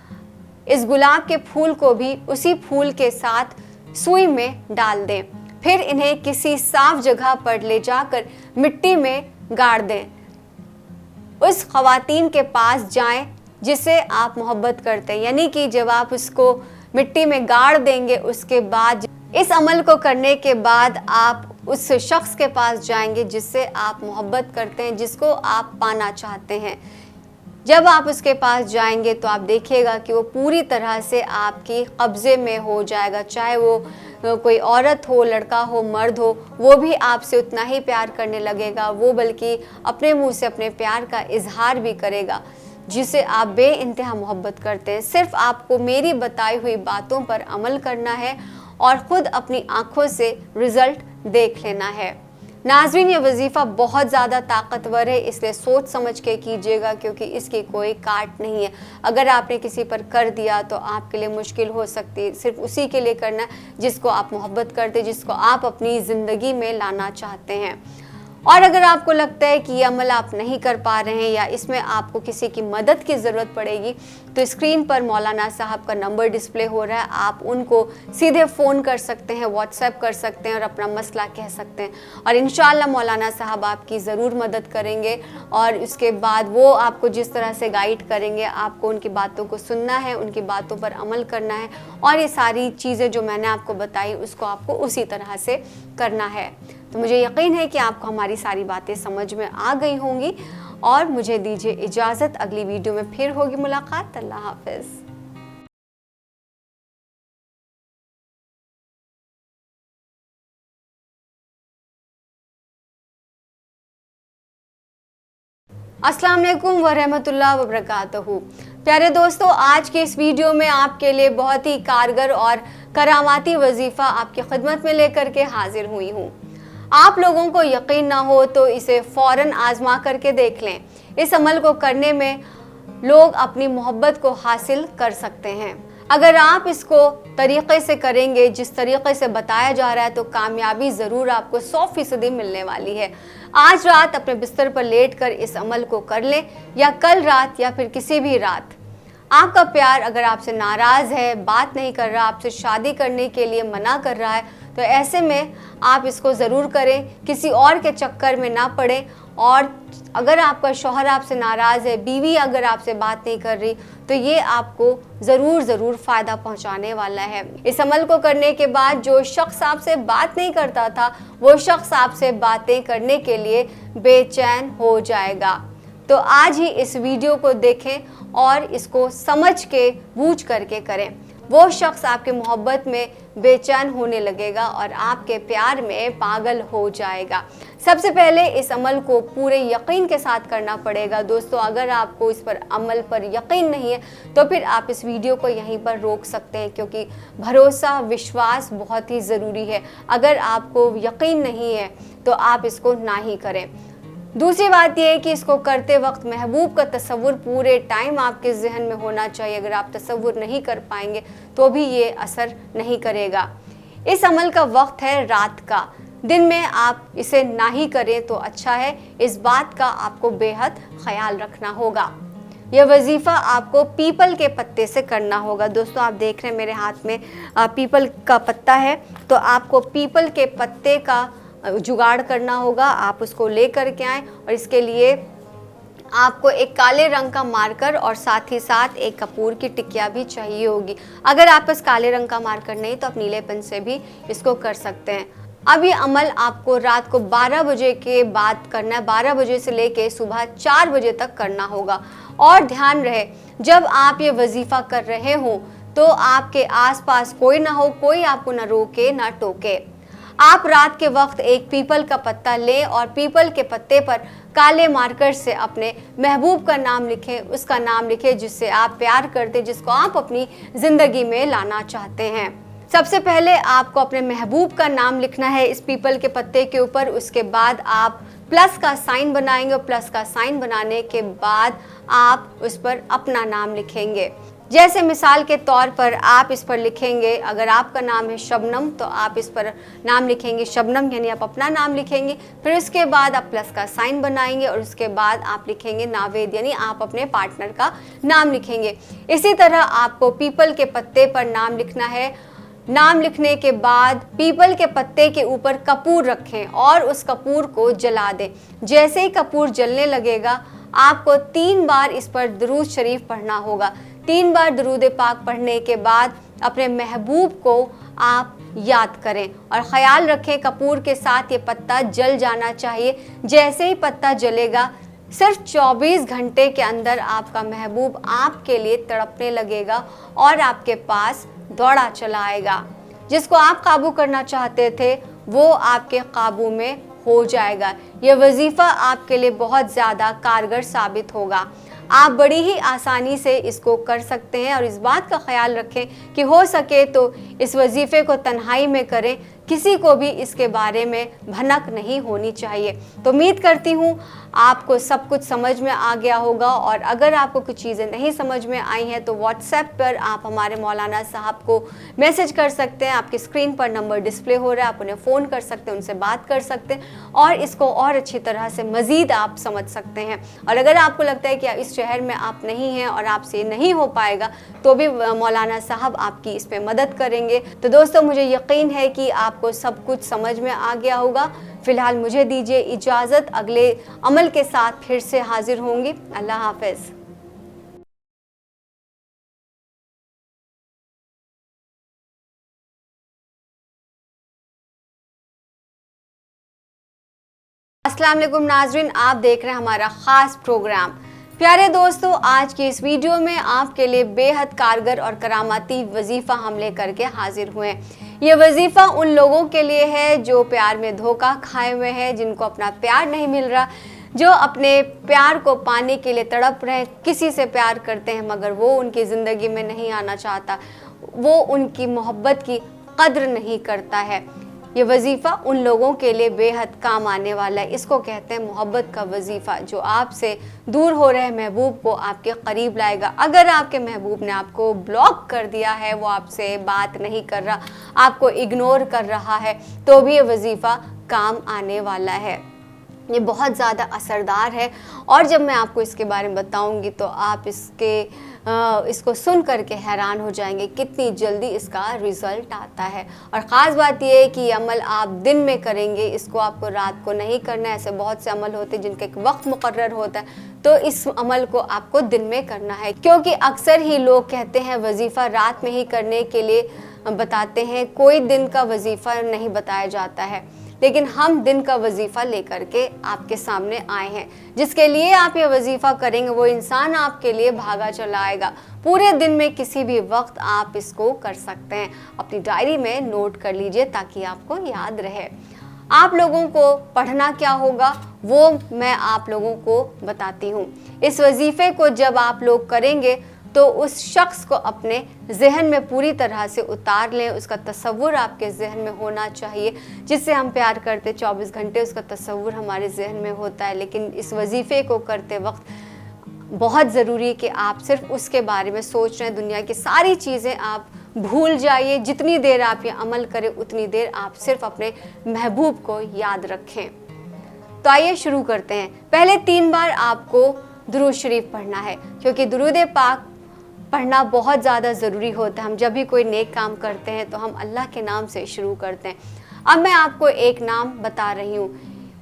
इस गुलाब के फूल को भी उसी फूल के साथ सुई में डाल दें। फिर इन्हें किसी साफ जगह पर ले जाकर मिट्टी में गाड़ दें। उस ख़वातीन के पास जाएं जिसे आप मोहब्बत करते हैं, यानी कि जब आप उसको मिट्टी में गाड़ देंगे, उसके बाद इस अमल को करने के बाद आप उस शख्स के पास जाएंगे जिससे आप मोहब्बत करते हैं, जिसको आप पाना चाहते हैं। जब आप उसके पास जाएंगे तो आप देखिएगा कि वो पूरी तरह से आपकी कब्ज़े में हो जाएगा। चाहे वो कोई औरत हो, लड़का हो, मर्द हो, वो भी आपसे उतना ही प्यार करने लगेगा। वो बल्कि अपने मुंह से अपने प्यार का इजहार भी करेगा जिसे आप बेइंतहा मोहब्बत करते हैं। सिर्फ आपको मेरी बताई हुई बातों पर अमल करना है और ख़ुद अपनी आँखों से रिज़ल्ट देख लेना है। नाज़रीन, ये वजीफ़ा बहुत ज़्यादा ताकतवर है, इसलिए सोच समझ के कीजिएगा क्योंकि इसकी कोई काट नहीं है। अगर आपने किसी पर कर दिया तो आपके लिए मुश्किल हो सकती है। सिर्फ उसी के लिए करना जिसको आप मोहब्बत करते, जिसको आप अपनी ज़िंदगी में लाना चाहते हैं। और अगर आपको लगता है कि ये अमल आप नहीं कर पा रहे हैं या इसमें आपको किसी की मदद की ज़रूरत पड़ेगी, तो स्क्रीन पर मौलाना साहब का नंबर डिस्प्ले हो रहा है, आप उनको सीधे फ़ोन कर सकते हैं, व्हाट्सएप कर सकते हैं और अपना मसला कह सकते हैं। और इंशाअल्लाह मौलाना साहब आपकी ज़रूर मदद करेंगे और उसके बाद वो आपको जिस तरह से गाइड करेंगे, आपको उनकी बातों को सुनना है, उनकी बातों पर अमल करना है और ये सारी चीज़ें जो मैंने आपको बताई उसको आपको उसी तरह से करना है। तो मुझे यकीन है कि आपको हमारी सारी बातें समझ में आ गई होंगी और मुझे दीजिए इजाज़त। अगली वीडियो में फिर होगी मुलाकात। अल्लाह हाफ़िज़। अस्सलाम वालेकुम वरहमतुल्लाह वबरकातुहू। प्यारे दोस्तों, आज के इस वीडियो में आपके लिए बहुत ही कारगर और करामाती वजीफ़ा आपकी खिदमत में लेकर के हाजिर हुई हूँ। आप लोगों को यकीन ना हो तो इसे फ़ौरन आजमा करके देख लें। इस अमल को करने में लोग अपनी मोहब्बत को हासिल कर सकते हैं। अगर आप इसको तरीक़े से करेंगे, जिस तरीक़े से बताया जा रहा है, तो कामयाबी ज़रूर आपको 100% मिलने वाली है। आज रात अपने बिस्तर पर लेटकर इस अमल को कर लें, या कल रात या फिर किसी भी रात। आपका प्यार अगर आपसे नाराज़ है, बात नहीं कर रहा, आपसे शादी करने के लिए मना कर रहा है, तो ऐसे में आप इसको ज़रूर करें, किसी और के चक्कर में ना पड़ें। और अगर आपका शौहर आपसे नाराज़ है, बीवी अगर आपसे बात नहीं कर रही, तो ये आपको ज़रूर फ़ायदा पहुंचाने वाला है। इस अमल को करने के बाद जो शख्स आपसे बात नहीं करता था, वो शख्स आपसे बातें करने के लिए बेचैन हो जाएगा। तो आज ही इस वीडियो को देखें और इसको समझ के बूझ करके करें। वो शख्स आपके मोहब्बत में बेचैन होने लगेगा और आपके प्यार में पागल हो जाएगा। सबसे पहले इस अमल को पूरे यकीन के साथ करना पड़ेगा। दोस्तों, अगर आपको इस पर अमल पर यकीन नहीं है तो फिर आप इस वीडियो को यहीं पर रोक सकते हैं, क्योंकि भरोसा, विश्वास बहुत ही ज़रूरी है। अगर आपको यकीन नहीं है तो आप इसको ना ही करें। दूसरी बात यह है कि इसको करते वक्त महबूब का तसव्वुर पूरे टाइम आपके जहन में होना चाहिए। अगर आप तसव्वुर नहीं कर पाएंगे तो भी ये असर नहीं करेगा। इस अमल का वक्त है रात का, दिन में आप इसे ना ही करें तो अच्छा है। इस बात का आपको बेहद ख्याल रखना होगा। यह वजीफ़ा आपको पीपल के पत्ते से करना होगा। दोस्तों, आप देख रहे हैं मेरे हाथ में पीपल का पत्ता है, तो आपको पीपल के पत्ते का जुगाड़ करना होगा। आप उसको ले कर के आएँ और इसके लिए आपको एक काले रंग का मार्कर और साथ ही साथ एक कपूर की टिकिया भी चाहिए होगी। अगर आप पास काले रंग का मार्कर नहीं तो आप नीले पेन से भी इसको कर सकते हैं। अब ये अमल आपको रात को 12 बजे के बाद करना है। 12 बजे से लेके सुबह 4 बजे तक करना होगा। और ध्यान रहे, जब आप ये वजीफ़ा कर रहे हो तो आपके आसपास कोई ना हो, कोई आपको ना रोके ना टोके। आप रात के वक्त एक पीपल का पत्ता लें और पीपल के पत्ते पर काले मार्कर से अपने महबूब का नाम लिखें, उसका नाम लिखें जिससे आप प्यार करते, जिसको आप अपनी ज़िंदगी में लाना चाहते हैं। सबसे पहले आपको अपने महबूब का नाम लिखना है इस पीपल के पत्ते के ऊपर। उसके बाद आप प्लस का साइन बनाएंगे और प्लस का साइन बनाने के बाद आप उस पर अपना नाम लिखेंगे। जैसे मिसाल के तौर पर आप इस पर लिखेंगे, अगर आपका नाम है शबनम तो आप इस पर नाम लिखेंगे शबनम, यानी आप अपना नाम लिखेंगे। फिर उसके बाद आप प्लस का साइन बनाएंगे और उसके बाद आप लिखेंगे नावेद, यानी आप अपने पार्टनर का नाम लिखेंगे। इसी तरह आपको पीपल के पत्ते पर नाम लिखना है। नाम लिखने के बाद पीपल के पत्ते के ऊपर कपूर रखें और उस कपूर को जला दें। जैसे ही कपूर जलने लगेगा, आपको 3 बार इस पर दुरूद शरीफ पढ़ना होगा। 3 बार दुरूद पाक पढ़ने के बाद अपने महबूब को आप याद करें और ख़याल रखें कपूर के साथ ये पत्ता जल जाना चाहिए। जैसे ही पत्ता जलेगा, सिर्फ 24 घंटे के अंदर आपका महबूब आपके लिए तड़पने लगेगा और आपके पास दौड़ा चला आएगा। जिसको आप काबू करना चाहते थे वो आपके काबू में हो जाएगा। यह वजीफ़ा आपके लिए बहुत ज़्यादा कारगर साबित होगा। आप बड़ी ही आसानी से इसको कर सकते हैं और इस बात का ख्याल रखें कि हो सके तो इस वजीफ़े को तन्हाई में करें, किसी को भी इसके बारे में भनक नहीं होनी चाहिए। तो उम्मीद करती हूँ आपको सब कुछ समझ में आ गया होगा। और अगर आपको कुछ चीज़ें नहीं समझ में आई हैं तो व्हाट्सएप पर आप हमारे मौलाना साहब को मैसेज कर सकते हैं। आपकी स्क्रीन पर नंबर डिस्प्ले हो रहा है, आप उन्हें फ़ोन कर सकते हैं, उनसे बात कर सकते हैं और इसको और अच्छी तरह से मज़ीद आप समझ सकते हैं। और अगर आपको लगता है कि इस शहर में आप नहीं हैं और आपसे नहीं हो पाएगा तो भी मौलाना साहब आपकी इस पर मदद करेंगे। तो दोस्तों, मुझे यकीन है कि आपको सब कुछ समझ में आ गया होगा। फ़िलहाल मुझे दीजिए इजाज़त, अगले अमल के साथ फिर से हाजिर होंगी। अल्लाह हाफ़िज़। अस्सलाम वालेकुम नाज़रीन, आप देख रहे हैं हमारा ख़ास प्रोग्राम। प्यारे दोस्तों, आज की इस वीडियो में आपके लिए बेहद कारगर और करामाती वजीफ़ा हम लेकर के हाजिर हुए हैं। ये वजीफ़ा उन लोगों के लिए है जो प्यार में धोखा खाए हुए हैं, जिनको अपना प्यार नहीं मिल रहा, जो अपने प्यार को पाने के लिए तड़प रहे हैं, किसी से प्यार करते हैं मगर वो उनकी ज़िंदगी में नहीं आना चाहता, वो उनकी मोहब्बत की कद्र नहीं करता है। ये वजीफ़ा उन लोगों के लिए बेहद काम आने वाला है। इसको कहते हैं मोहब्बत का वजीफ़ा, जो आपसे दूर हो रहे महबूब को आपके करीब लाएगा। अगर आपके महबूब ने आपको ब्लॉक कर दिया है, वो आपसे बात नहीं कर रहा, आपको इग्नोर कर रहा है, तो भी ये वजीफ़ा काम आने वाला है। ये बहुत ज़्यादा असरदार है और जब मैं आपको इसके बारे में बताऊंगी तो आप इसको सुन करके हैरान हो जाएंगे कितनी जल्दी इसका रिज़ल्ट आता है। और ख़ास बात यह है कि ये अमल आप दिन में करेंगे, इसको आपको रात को नहीं करना है। ऐसे बहुत से अमल होते हैं जिनका एक वक्त मुकर्रर होता है, तो इस अमल को आपको दिन में करना है, क्योंकि अक्सर ही लोग कहते हैं वजीफ़ा रात में ही करने के लिए बताते हैं, कोई दिन का वजीफ़ा नहीं बताया जाता है। लेकिन हम दिन का वजीफ़ा लेकर के आपके सामने आए हैं। जिसके लिए आप ये वजीफ़ा करेंगे वो इंसान आपके लिए भागा चला आएगा। पूरे दिन में किसी भी वक्त आप इसको कर सकते हैं। अपनी डायरी में नोट कर लीजिए ताकि आपको याद रहे। आप लोगों को पढ़ना क्या होगा वो मैं आप लोगों को बताती हूँ। इस वजीफ़े को जब आप लोग करेंगे तो उस शख्स को अपने जहन में पूरी तरह से उतार लें। उसका तसव्वुर आपके जहन में होना चाहिए। जिससे हम प्यार करते 24 घंटे उसका तसव्वुर हमारे जहन में होता है, लेकिन इस वजीफ़े को करते वक्त बहुत ज़रूरी है कि आप सिर्फ उसके बारे में सोच रहे हैं। दुनिया की सारी चीज़ें आप भूल जाइए। जितनी देर आप ये अमल करें उतनी देर आप सिर्फ अपने महबूब को याद रखें। तो आइए शुरू करते हैं। पहले 3 बार आपको दुरूद शरीफ पढ़ना है, क्योंकि दुरूद पाक पढ़ना बहुत ज़्यादा ज़रूरी होता है। हम जब भी कोई नेक काम करते हैं तो हम अल्लाह के नाम से शुरू करते हैं। अब मैं आपको एक नाम बता रही हूँ,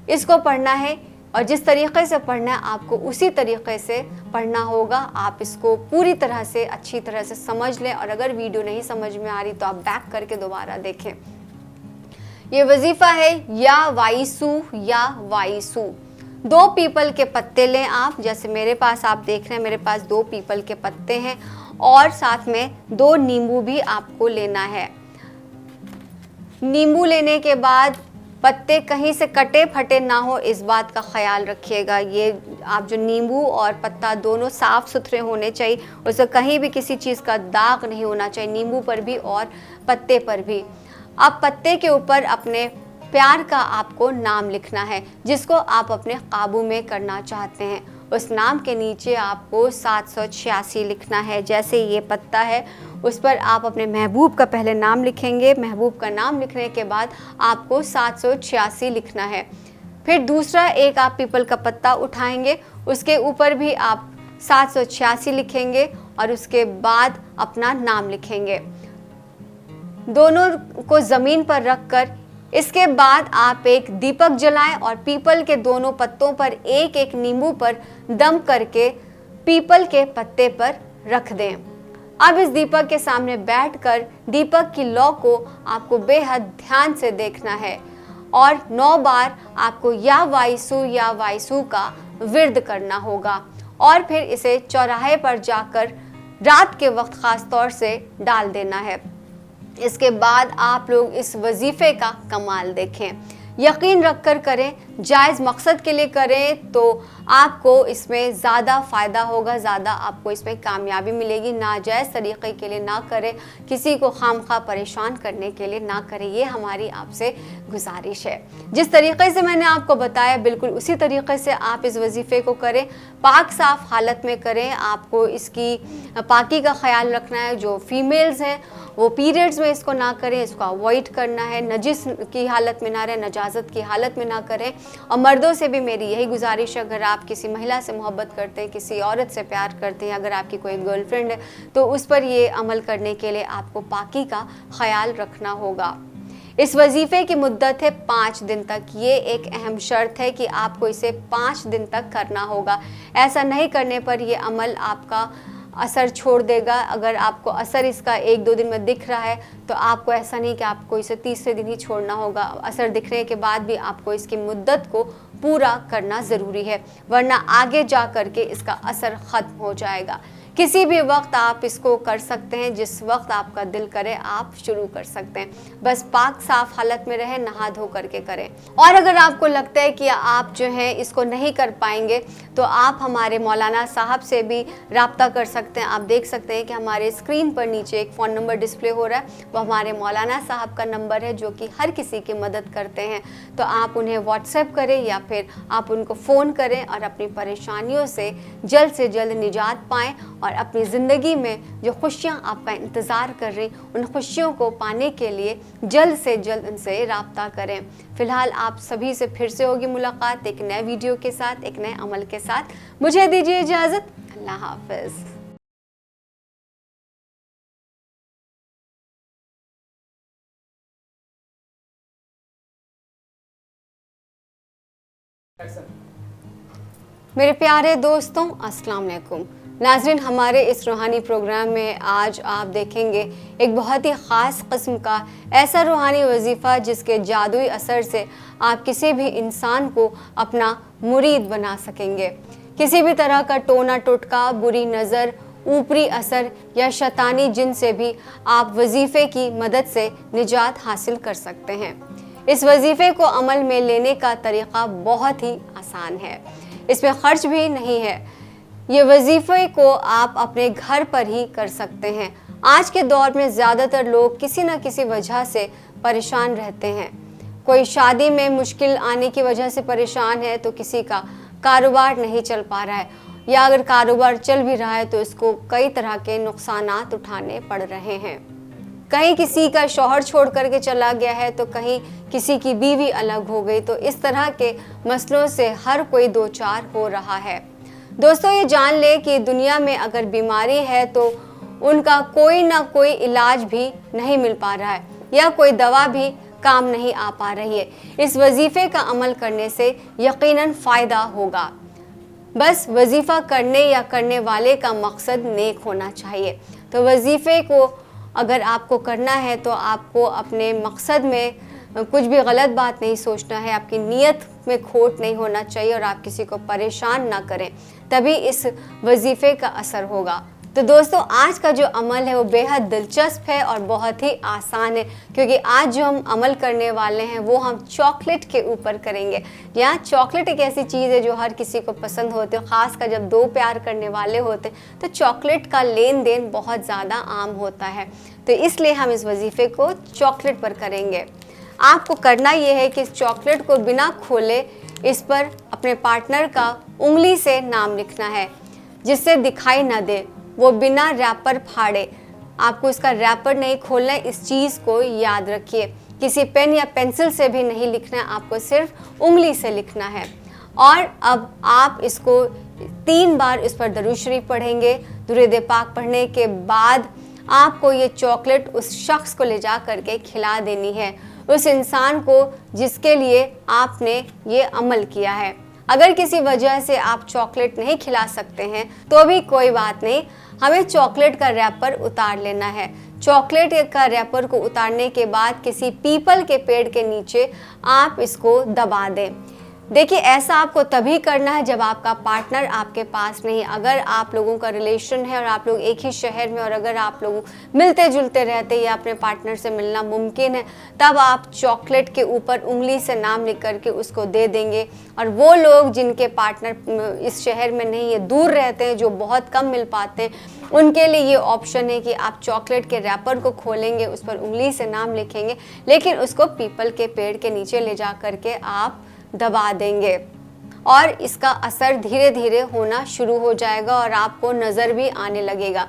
इसको पढ़ना है और जिस तरीक़े से पढ़ना है आपको उसी तरीक़े से पढ़ना होगा। आप इसको पूरी तरह से अच्छी तरह से समझ लें और अगर वीडियो नहीं समझ में आ रही तो आप बैक करके दोबारा देखें। ये वजीफ़ा है या वाइसू या वाइसू। 2 पीपल के पत्ते लें आप, जैसे मेरे पास आप देख रहे हैं मेरे पास 2 पीपल के पत्ते हैं और साथ में 2 नींबू भी आपको लेना है। नींबू लेने के बाद पत्ते कहीं से कटे फटे ना हो, इस बात का ख्याल रखिएगा। ये आप जो नींबू और पत्ता दोनों साफ़ सुथरे होने चाहिए, उससे कहीं भी किसी चीज़ का दाग नहीं होना चाहिए, नींबू पर भी और पत्ते पर भी। अब पत्ते के ऊपर अपने प्यार का आपको नाम लिखना है जिसको आप अपने काबू में करना चाहते हैं। उस नाम के नीचे आपको 786 लिखना है। जैसे ये पत्ता है उस पर आप अपने महबूब का पहले नाम लिखेंगे। महबूब का नाम लिखने के बाद आपको 786 लिखना है। फिर दूसरा एक आप पीपल का पत्ता उठाएंगे, उसके ऊपर भी आप 786 लिखेंगे और उसके बाद अपना नाम लिखेंगे। दोनों को ज़मीन पर रख कर इसके बाद आप एक दीपक जलाएं और पीपल के दोनों पत्तों पर एक एक नींबू पर दम करके पीपल के पत्ते पर रख दें। अब इस दीपक के सामने बैठकर दीपक की लौ को आपको बेहद ध्यान से देखना है और 9 बार आपको या वाइसू का विर्द करना होगा और फिर इसे चौराहे पर जाकर रात के वक्त ख़ास तौर से डाल देना है। इसके बाद आप लोग इस वजीफ़े का कमाल देखें। यकीन रख कर करें, जायज़ मकसद के लिए करें तो आपको इसमें ज़्यादा फ़ायदा होगा, ज़्यादा आपको इसमें कामयाबी मिलेगी। नाजायज़ तरीक़े के लिए ना करें, किसी को खामखा परेशान करने के लिए ना करें, ये हमारी आपसे गुजारिश है। जिस तरीक़े से मैंने आपको बताया बिल्कुल उसी तरीक़े से आप इस वजीफ़े को करें। पाक साफ़ हालत में करें। आपको इसकी पाकी का ख्याल रखना है। जो फीमेल्स हैं वो पीरियड्स में इसको ना करें, इसको अवॉइड करना है। नजिस की हालत में ना रहें, नजाजत की हालत में ना करें। और मर्दों से भी मेरी यही गुजारिश है, अगर आप किसी महिला से मोहब्बत करते हैं, किसी औरत से प्यार करते हैं, अगर आपकी कोई गर्लफ्रेंड है तो उस पर ये अमल करने के लिए आपको पाकी का ख्याल रखना होगा। इस वजीफ़े की मुद्दत है 5 दिन तक। ये एक अहम शर्त है कि आपको इसे 5 दिन तक करना होगा। ऐसा नहीं करने पर यह अमल आपका असर छोड़ देगा। अगर आपको असर इसका 1-2 दिन में दिख रहा है तो आपको ऐसा नहीं कि आपको इसे तीसरे दिन ही छोड़ना होगा। असर दिखने के बाद भी आपको इसकी मुद्दत को पूरा करना ज़रूरी है, वरना आगे जा कर के इसका असर ख़त्म हो जाएगा। किसी भी वक्त आप इसको कर सकते हैं, जिस वक्त आपका दिल करे आप शुरू कर सकते हैं। बस पाक साफ हालत में रहे, नहा धो करके करें। और अगर आपको लगता है कि आप जो है इसको नहीं कर पाएंगे तो आप हमारे मौलाना साहब से भी राब्ता कर सकते हैं। आप देख सकते हैं कि हमारे स्क्रीन पर नीचे एक फ़ोन नंबर डिस्प्ले हो रहा है, वो हमारे मौलाना साहब का नंबर है जो कि हर किसी की मदद करते हैं। तो आप उन्हें व्हाट्सएप करें या फिर आप उनको फ़ोन करें और अपनी परेशानियों से जल्द निजात पाएँ और अपनी ज़िंदगी में जो खुशियाँ आपका इंतज़ार कर रही उन खुशियों को पाने के लिए जल्द से जल्द उनसे राब्ता करें। फ़िलहाल आप सभी से फिर से होगी मुलाकात एक नए वीडियो के साथ, एक नए अमल के साथ। मुझे दीजिए इजाज़त। अल्लाह हाफ़िज़। मेरे प्यारे दोस्तों, अस्सलाम वालेकुम। नाज़रीन, हमारे इस रूहानी प्रोग्राम में आज आप देखेंगे एक बहुत ही ख़ास किस्म का ऐसा रूहानी वजीफ़ा जिसके जादुई असर से आप किसी भी इंसान को अपना मुरीद बना सकेंगे। किसी भी तरह का टोना टोटका, बुरी नज़र, ऊपरी असर या शैतानी जिन से भी आप वजीफ़े की मदद से निजात हासिल कर सकते हैं। इस वजीफ़े को अमल में लेने का तरीक़ा बहुत ही आसान है, इसमें ख़र्च भी नहीं है। ये वजीफ़े को आप अपने घर पर ही कर सकते हैं। आज के दौर में ज़्यादातर लोग किसी न किसी वजह से परेशान रहते हैं। कोई शादी में मुश्किल आने की वजह से परेशान है, तो किसी का कारोबार नहीं चल पा रहा है, या अगर कारोबार चल भी रहा है तो इसको कई तरह के नुकसानात उठाने पड़ रहे हैं। कहीं किसी का शौहर छोड़ करके चला गया है, तो कहीं किसी की बीवी अलग हो गई। तो इस तरह के मसलों से हर कोई दो चार हो रहा है। दोस्तों, ये जान ले कि दुनिया में अगर बीमारी है तो उनका कोई ना कोई इलाज भी नहीं मिल पा रहा है या कोई दवा भी काम नहीं आ पा रही है। इस वजीफ़े का अमल करने से यकीनन फ़ायदा होगा। बस वजीफ़ा करने या करने वाले का मकसद नेक होना चाहिए। तो वजीफ़े को अगर आपको करना है तो आपको अपने मकसद में कुछ भी गलत बात नहीं सोचना है, आपकी नीयत में खोट नहीं होना चाहिए और आप किसी को परेशान ना करें, तभी इस वजीफ़े का असर होगा। तो दोस्तों, आज का जो अमल है वो बेहद दिलचस्प है और बहुत ही आसान है, क्योंकि आज जो हम अमल करने वाले हैं वो हम चॉकलेट के ऊपर करेंगे। यहाँ चॉकलेट एक ऐसी चीज़ है जो हर किसी को पसंद होती है, ख़ासकर जब दो प्यार करने वाले होते तो चॉकलेट का लेन देन बहुत ज़्यादा आम होता है। तो इसलिए हम इस वजीफ़े को चॉकलेट पर करेंगे। आपको करना ये है कि इस चॉकलेट को बिना खोले इस पर अपने पार्टनर का उंगली से नाम लिखना है, जिससे दिखाई ना दे, वो बिना रैपर फाड़े। आपको इसका रैपर नहीं खोलना है, इस चीज़ को याद रखिए। किसी पेन या पेंसिल से भी नहीं लिखना है, आपको सिर्फ उंगली से लिखना है। और अब आप इसको 3 बार इस पर दरूद शरीफ पढ़ेंगे। दुरूद पाक पढ़ने के बाद आपको ये चॉकलेट उस शख्स को ले जा करके खिला देनी है, उस इंसान को जिसके लिए आपने ये अमल किया है। अगर किसी वजह से आप चॉकलेट नहीं खिला सकते हैं तो भी कोई बात नहीं, हमें चॉकलेट का रैपर उतार लेना है। चॉकलेट का रैपर को उतारने के बाद किसी पीपल के पेड़ के नीचे आप इसको दबा दें। देखिए, ऐसा आपको तभी करना है जब आपका पार्टनर आपके पास नहीं। अगर आप लोगों का रिलेशन है और आप लोग एक ही शहर में और अगर आप लोग मिलते जुलते रहते या अपने पार्टनर से मिलना मुमकिन है, तब आप चॉकलेट के ऊपर उंगली से नाम लिख करके उसको दे देंगे। और वो लोग जिनके पार्टनर इस शहर में नहीं है, दूर रहते हैं, जो बहुत कम मिल पाते हैं, उनके लिए ये ऑप्शन है कि आप चॉकलेट के रैपर को खोलेंगे, उस पर उंगली से नाम लिखेंगे, लेकिन उसको पीपल के पेड़ के नीचे ले जा करके आप दबा देंगे और इसका असर धीरे धीरे होना शुरू हो जाएगा और आपको नज़र भी आने लगेगा,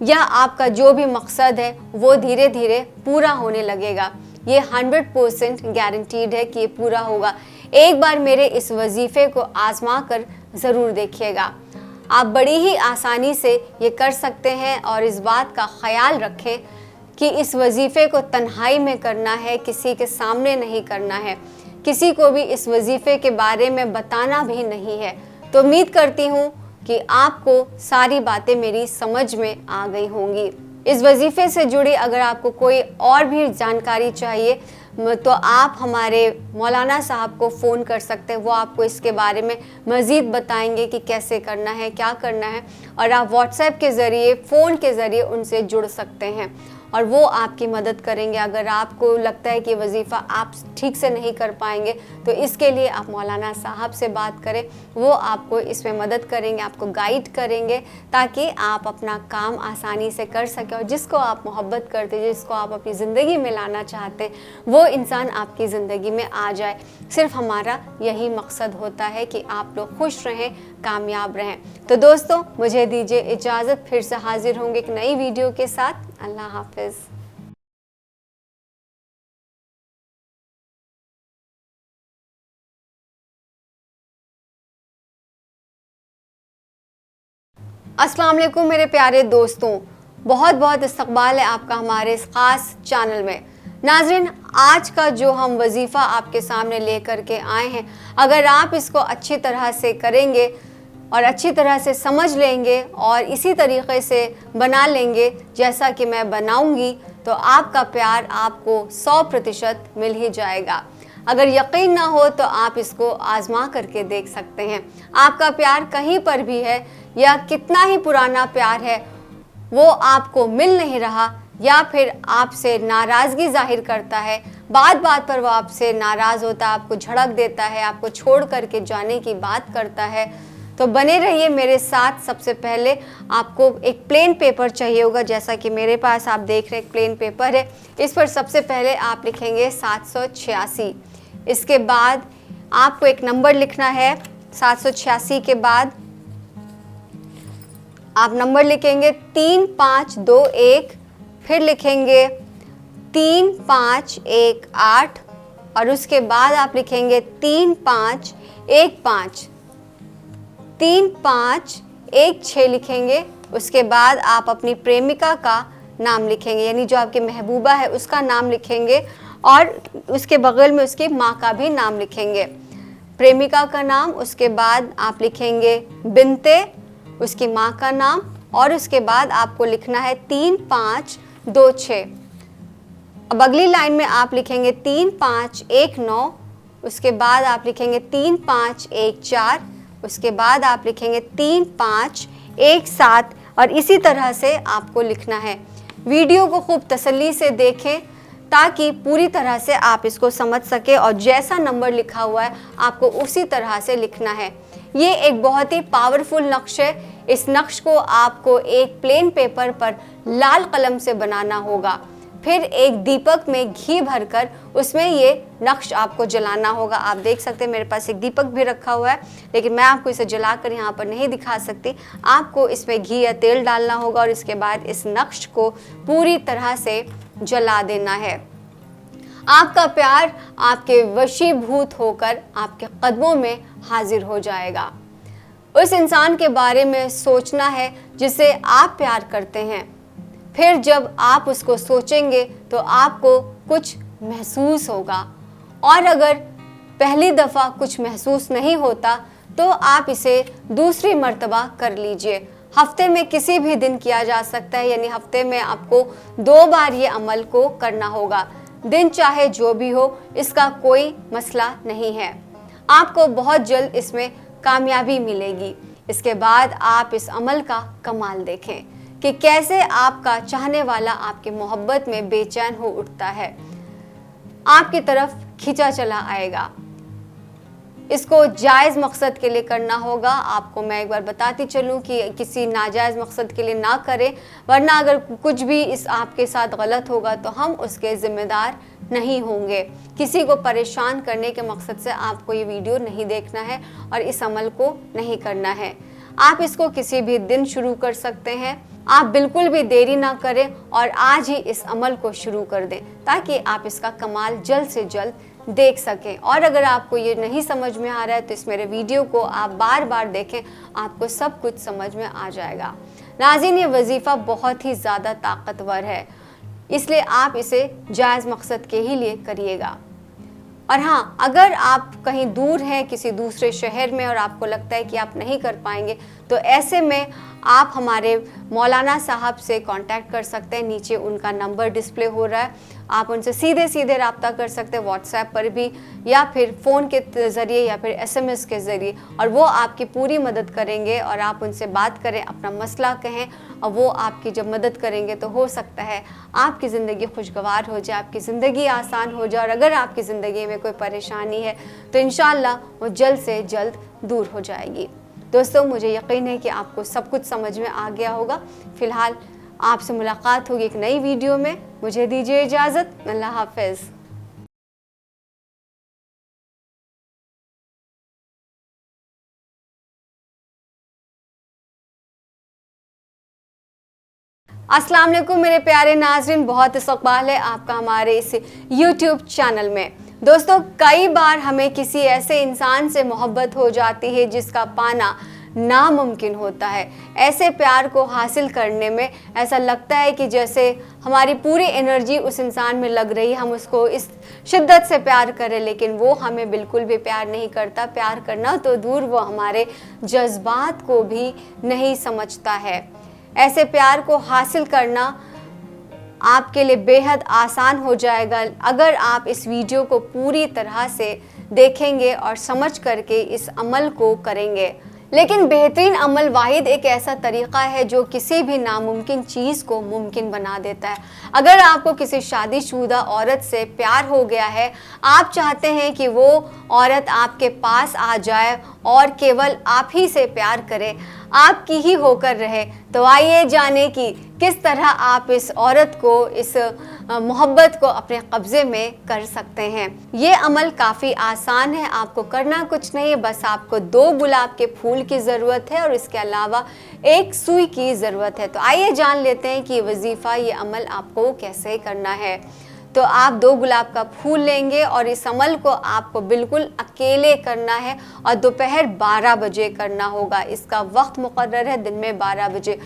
या आपका जो भी मकसद है वो धीरे धीरे पूरा होने लगेगा। ये 100% गारंटीड है कि ये पूरा होगा। एक बार मेरे इस वजीफ़े को आजमा कर ज़रूर देखिएगा। आप बड़ी ही आसानी से ये कर सकते हैं और इस बात का ख्याल रखें कि इस वजीफ़े को तन्हाई में करना है, किसी के सामने नहीं करना है, किसी को भी इस वजीफ़े के बारे में बताना भी नहीं है। तो उम्मीद करती हूँ कि आपको सारी बातें मेरी समझ में आ गई होंगी। इस वजीफ़े से जुड़ी अगर आपको कोई और भी जानकारी चाहिए, तो आप हमारे मौलाना साहब को फ़ोन कर सकते हैं। वो आपको इसके बारे में मज़ीद बताएंगे कि कैसे करना है, क्या करना है। और आप व्हाट्सएप के ज़रिए, फ़ोन के ज़रिए उनसे जुड़ सकते हैं और वो आपकी मदद करेंगे। अगर आपको लगता है कि वजीफ़ा आप ठीक से नहीं कर पाएंगे तो इसके लिए आप मौलाना साहब से बात करें, वो आपको इसमें मदद करेंगे, आपको गाइड करेंगे ताकि आप अपना काम आसानी से कर सकें और जिसको आप मोहब्बत करते, जिसको आप अपनी ज़िंदगी में लाना चाहते, वो इंसान आपकी ज़िंदगी में आ जाए। सिर्फ हमारा यही मकसद होता है कि आप लोग खुश रहें, कामयाब रहें। तो दोस्तों, मुझे दीजिए इजाज़त, फिर से हाजिर होंगे एक नई वीडियो के साथ। अल्लाह हाफिज़। अस्सलाम वालेकुम मेरे प्यारे दोस्तों, बहुत बहुत इस्तकबाल है आपका हमारे इस ख़ास चैनल में। नाज़रीन, आज का जो हम वजीफ़ा आपके सामने लेकर के आए हैं, अगर आप इसको अच्छी तरह से करेंगे और अच्छी तरह से समझ लेंगे और इसी तरीक़े से बना लेंगे जैसा कि मैं बनाऊंगी, तो आपका प्यार आपको 100% मिल ही जाएगा। अगर यकीन ना हो तो आप इसको आज़मा करके देख सकते हैं। आपका प्यार कहीं पर भी है या कितना ही पुराना प्यार है, वो आपको मिल नहीं रहा या फिर आपसे नाराज़गी ज़ाहिर करता है, बात बात पर वो आपसे नाराज़ होता है, आपको झड़क देता है, आपको छोड़ करके जाने की बात करता है, तो बने रहिए मेरे साथ। सबसे पहले आपको एक प्लेन पेपर चाहिए होगा, जैसा कि मेरे पास आप देख रहे हैं एक प्लेन पेपर है। इस पर सबसे पहले आप लिखेंगे 786। इसके बाद आपको एक नंबर लिखना है। 786 के बाद आप नंबर लिखेंगे 3521, फिर लिखेंगे 3518 और उसके बाद आप लिखेंगे 3515, 3516 लिखेंगे। उसके बाद आप अपनी प्रेमिका का नाम लिखेंगे, यानी जो आपकी महबूबा है उसका नाम लिखेंगे और उसके बगल में उसकी माँ का भी नाम लिखेंगे। प्रेमिका का नाम, उसके बाद आप लिखेंगे बिनते, उसकी माँ का नाम, और उसके बाद आपको लिखना है 3526। अब अगली लाइन में आप लिखेंगे 3519, उसके बाद आप लिखेंगे 3514, उसके बाद आप लिखेंगे 3517 और इसी तरह से आपको लिखना है। वीडियो को खूब तसल्ली से देखें ताकि पूरी तरह से आप इसको समझ सके और जैसा नंबर लिखा हुआ है आपको उसी तरह से लिखना है। ये एक बहुत ही पावरफुल नक्श है। इस नक्श को आपको एक प्लेन पेपर पर लाल कलम से बनाना होगा, फिर एक दीपक में घी भरकर उसमें ये नक्श आपको जलाना होगा। आप देख सकते हैं मेरे पास एक दीपक भी रखा हुआ है, लेकिन मैं आपको इसे जलाकर यहाँ पर नहीं दिखा सकती। आपको इसमें घी या तेल डालना होगा और इसके बाद इस नक्श को पूरी तरह से जला देना है। आपका प्यार आपके वशीभूत होकर आपके कदमों में हाजिर हो जाएगा। उस इंसान के बारे में सोचना है जिसे आप प्यार करते हैं। फिर जब आप उसको सोचेंगे तो आपको कुछ महसूस होगा, और अगर पहली दफ़ा कुछ महसूस नहीं होता तो आप इसे दूसरी मर्तबा कर लीजिए। हफ्ते में किसी भी दिन किया जा सकता है, यानी हफ्ते में आपको 2 बार ये अमल को करना होगा। दिन चाहे जो भी हो, इसका कोई मसला नहीं है। आपको बहुत जल्द इसमें कामयाबी मिलेगी। इसके बाद आप इस अमल का कमाल देखें कि कैसे आपका चाहने वाला आपकी मोहब्बत में बेचैन हो उठता है, आपकी तरफ खींचा चला आएगा। इसको जायज़ मकसद के लिए करना होगा। आपको मैं एक बार बताती चलूँ कि किसी नाजायज़ मकसद के लिए ना करें, वरना अगर कुछ भी इस आपके साथ गलत होगा तो हम उसके ज़िम्मेदार नहीं होंगे। किसी को परेशान करने के मकसद से आपको ये वीडियो नहीं देखना है और इस अमल को नहीं करना है। आप इसको किसी भी दिन शुरू कर सकते हैं। आप बिल्कुल भी देरी ना करें और आज ही इस अमल को शुरू कर दें ताकि आप इसका कमाल जल्द से जल्द देख सकें। और अगर आपको ये नहीं समझ में आ रहा है तो इस मेरे वीडियो को आप बार बार देखें, आपको सब कुछ समझ में आ जाएगा। नाज़रीन, ये वजीफ़ा बहुत ही ज़्यादा ताकतवर है, इसलिए आप इसे जायज़ मकसद के ही लिए करिएगा। और हाँ, अगर आप कहीं दूर हैं किसी दूसरे शहर में और आपको लगता है कि आप नहीं कर पाएंगे, तो ऐसे में आप हमारे मौलाना साहब से कांटेक्ट कर सकते हैं। नीचे उनका नंबर डिस्प्ले हो रहा है, आप उनसे सीधे सीधे रब्ता कर सकते हैं, व्हाट्सएप पर भी या फिर फ़ोन के ज़रिए या फिर SMS के ज़रिए, और वो आपकी पूरी मदद करेंगे। और आप उनसे बात करें, अपना मसला कहें, और वो आपकी जब मदद करेंगे तो हो सकता है आपकी ज़िंदगी खुशगवार हो जाए, आपकी ज़िंदगी आसान हो जाए। और अगर आपकी ज़िंदगी में कोई परेशानी है तो इंशाअल्लाह वो जल्द से जल्द दूर हो जाएगी। दोस्तों, मुझे यकीन है कि आपको सब कुछ समझ में आ गया होगा। फ़िलहाल आपसे मुलाकात होगी एक नई वीडियो में। मुझे दीजिए इजाज़त। अल्लाह हाफ़िज़। अस्सलाम वालेकुम मेरे प्यारे नाज़रीन, बहुत इस्तक़बाल है आपका हमारे इस YouTube चैनल में। दोस्तों, कई बार हमें किसी ऐसे इंसान से मोहब्बत हो जाती है जिसका पाना नामुमकिन होता है। ऐसे प्यार को हासिल करने में ऐसा लगता है कि जैसे हमारी पूरी एनर्जी उस इंसान में लग रही है, हम उसको इस शिद्दत से प्यार करें, लेकिन वो हमें बिल्कुल भी प्यार नहीं करता। प्यार करना तो दूर, वो हमारे जज्बात को भी नहीं समझता है। ऐसे प्यार को हासिल करना आपके लिए बेहद आसान हो जाएगा अगर आप इस वीडियो को पूरी तरह से देखेंगे और समझ करके इस अमल को करेंगे। लेकिन बेहतरीन अमल वाहिद एक ऐसा तरीक़ा है जो किसी भी नामुमकिन चीज़ को मुमकिन बना देता है। अगर आपको किसी शादीशुदा औरत से प्यार हो गया है, आप चाहते हैं कि वो औरत आपके पास आ जाए और केवल आप ही से प्यार करे, आपकी ही होकर रहे, तो आइए जाने कि किस तरह आप इस औरत को, इस मोहब्बत को अपने कब्ज़े में कर सकते हैं। ये अमल काफ़ी आसान है, आपको करना कुछ नहीं है, बस आपको 2 गुलाब के फूल की ज़रूरत है और इसके अलावा 1 सुई की ज़रूरत है। तो आइए जान लेते हैं कि वजीफ़ा, ये अमल आपको कैसे करना है। तो आप 2 गुलाब का फूल लेंगे और इस अमल को आपको बिल्कुल अकेले करना है और दोपहर 12 बजे करना होगा। इसका वक्त मुकर्रर है दिन में 12 बजे।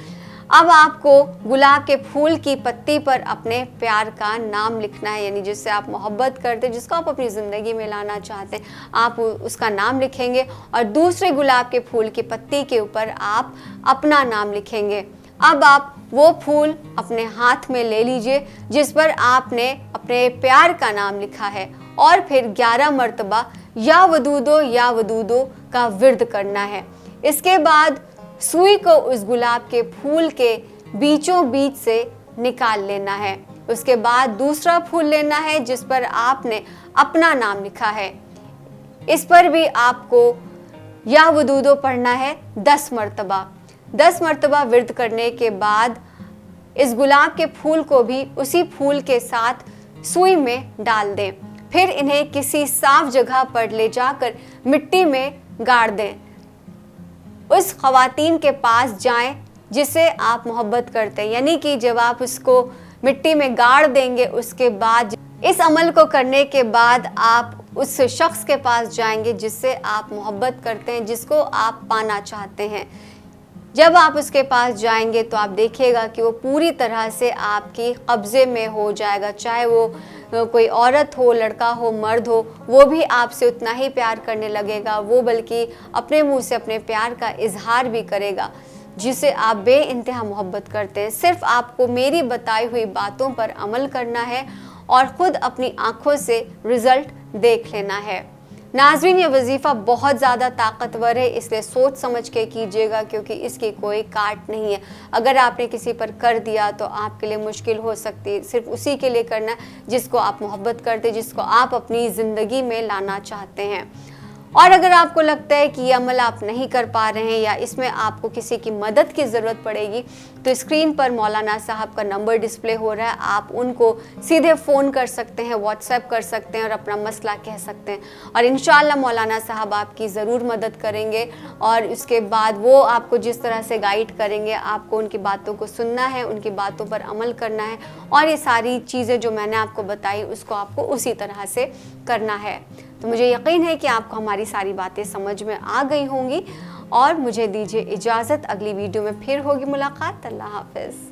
अब आपको गुलाब के फूल की पत्ती पर अपने प्यार का नाम लिखना है, यानी जिससे आप मोहब्बत करते, जिसको आप अपनी ज़िंदगी में लाना चाहते हैं, आप उसका नाम लिखेंगे। और दूसरे गुलाब के फूल की पत्ती के ऊपर आप अपना नाम लिखेंगे। अब आप वो फूल अपने हाथ में ले लीजिए जिस पर आपने अपने प्यार का नाम लिखा है, और फिर 11 मरतबा या वदूदो का विर्द करना है। इसके बाद सुई को उस गुलाब के फूल के बीचों बीच से निकाल लेना है। उसके बाद दूसरा फूल लेना है जिस पर आपने अपना नाम लिखा है। इस पर भी आपको या वदूदो पढ़ना है 10 मरतबा। 10 मरतबा विर्द करने के बाद इस गुलाब के फूल को भी उसी फूल के साथ सुई में डाल दें। फिर इन्हें किसी साफ जगह पर ले जाकर मिट्टी में गाड़ दें। उस ख़वातीन के पास जाएं जिससे आप मोहब्बत करते हैं, यानी कि जब आप उसको मिट्टी में गाड़ देंगे, उसके बाद इस अमल को करने के बाद आप उस शख्स के पास जाएंगे जिससे आप मोहब्बत करते हैं, जिसको आप पाना चाहते हैं। जब आप उसके पास जाएंगे तो आप देखिएगा कि वो पूरी तरह से आपके कब्ज़े में हो जाएगा। चाहे वो कोई औरत हो, लड़का हो, मर्द हो, वो भी आपसे उतना ही प्यार करने लगेगा। वो बल्कि अपने मुंह से अपने प्यार का इजहार भी करेगा जिसे आप बेइंतहा मोहब्बत करते हैं। सिर्फ आपको मेरी बताई हुई बातों पर अमल करना है और ख़ुद अपनी आँखों से रिज़ल्ट देख लेना है। नाज़रीन, ये वजीफ़ा बहुत ज़्यादा ताकतवर है, इसलिए सोच समझ के कीजिएगा क्योंकि इसकी कोई काट नहीं है। अगर आपने किसी पर कर दिया तो आपके लिए मुश्किल हो सकती है। सिर्फ उसी के लिए करना जिसको आप मोहब्बत करते, जिसको आप अपनी ज़िंदगी में लाना चाहते हैं। और अगर आपको लगता है कि ये अमल आप नहीं कर पा रहे हैं या इसमें आपको किसी की मदद की ज़रूरत पड़ेगी, तो स्क्रीन पर मौलाना साहब का नंबर डिस्प्ले हो रहा है, आप उनको सीधे फ़ोन कर सकते हैं, व्हाट्सएप कर सकते हैं और अपना मसला कह सकते हैं। और इंशाअल्लाह मौलाना साहब आपकी ज़रूर मदद करेंगे और उसके बाद वो आपको जिस तरह से गाइड करेंगे, आपको उनकी बातों को सुनना है, उनकी बातों पर अमल करना है और ये सारी चीज़ें जो मैंने आपको बताई उसको आपको उसी तरह से करना है। तो मुझे यकीन है कि आपको हमारी सारी बातें समझ में आ गई होंगी और मुझे दीजिए इजाज़त, अगली वीडियो में फिर होगी मुलाकात। अल्लाह हाफ़िज़।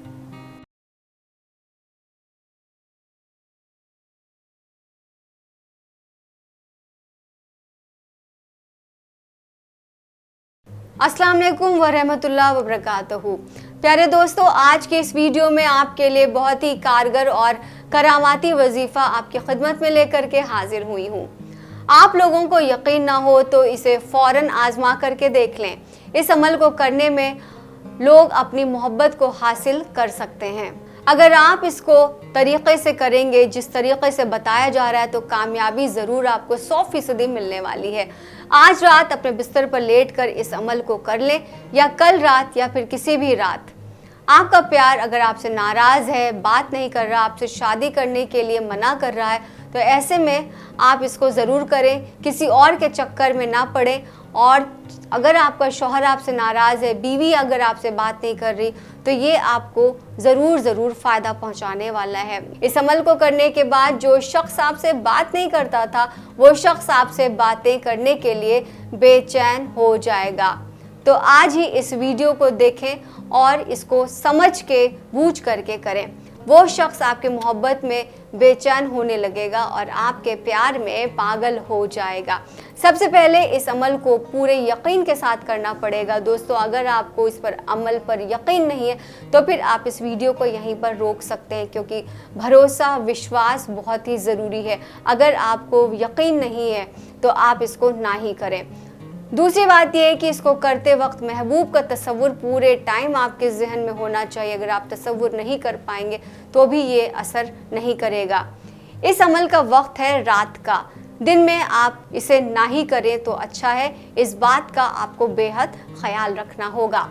अस्सलाम वालेकुम वरहमतुल्लाह वबरकातुहू। प्यारे दोस्तों, आज के इस वीडियो में आपके लिए बहुत ही कारगर और करामाती वजीफ़ा आपकी खिदमत में लेकर के हाजिर हुई हूँ। आप लोगों को यकीन ना हो तो इसे फ़ौरन आजमा करके देख लें। इस अमल को करने में लोग अपनी मोहब्बत को हासिल कर सकते हैं। अगर आप इसको तरीक़े से करेंगे जिस तरीक़े से बताया जा रहा है तो कामयाबी ज़रूर आपको 100% मिलने वाली है। आज रात अपने बिस्तर पर लेटकर इस अमल को कर लें, या कल रात या फिर किसी भी रात। आपका प्यार अगर आपसे नाराज़ है, बात नहीं कर रहा, आपसे शादी करने के लिए मना कर रहा है, तो ऐसे में आप इसको ज़रूर करें, किसी और के चक्कर में ना पड़ें। और अगर आपका शौहर आपसे नाराज़ है, बीवी अगर आपसे बात नहीं कर रही, तो ये आपको ज़रूर फ़ायदा पहुंचाने वाला है। इस अमल को करने के बाद जो शख्स आपसे बात नहीं करता था, वो शख्स आपसे बातें करने के लिए बेचैन हो जाएगा। तो आज ही इस वीडियो को देखें और इसको समझ के बूझ करके करें। वो शख्स आपके मोहब्बत में बेचैन होने लगेगा और आपके प्यार में पागल हो जाएगा। सबसे पहले इस अमल को पूरे यकीन के साथ करना पड़ेगा। दोस्तों, अगर आपको इस पर अमल पर यकीन नहीं है तो फिर आप इस वीडियो को यहीं पर रोक सकते हैं, क्योंकि भरोसा, विश्वास बहुत ही ज़रूरी है। अगर आपको यकीन नहीं है तो आप इसको ना ही करें। दूसरी बात यह है कि इसको करते वक्त महबूब का तसव्वुर पूरे टाइम आपके जहन में होना चाहिए। अगर आप तसव्वुर नहीं कर पाएंगे तो भी ये असर नहीं करेगा। इस अमल का वक्त है रात का, दिन में आप इसे ना ही करें तो अच्छा है। इस बात का आपको बेहद ख्याल रखना होगा।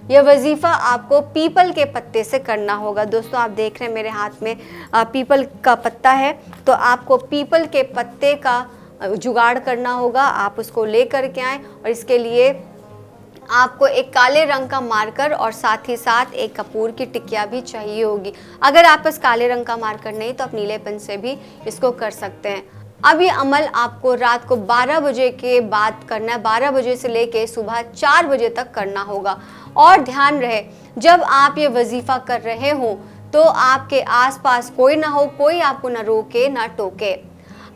यह वजीफ़ा आपको पीपल के पत्ते से करना होगा। दोस्तों, आप देख रहे हैं मेरे हाथ में पीपल का पत्ता है, तो आपको पीपल के पत्ते का जुगाड़ करना होगा। आप उसको ले करके आएँ और इसके लिए आपको एक काले रंग का मार्कर और साथ ही साथ एक कपूर की टिकिया भी चाहिए होगी। अगर आप पास काले रंग का मार्कर नहीं तो आप नीले पेन से भी इसको कर सकते हैं। अब ये अमल आपको रात को 12 बजे के बाद करना है। 12 बजे से लेके सुबह 4 बजे तक करना होगा। और ध्यान रहे, जब आप ये वजीफ़ा कर रहे हो तो आपके आसपास कोई ना हो, कोई आपको ना रोके ना टोके।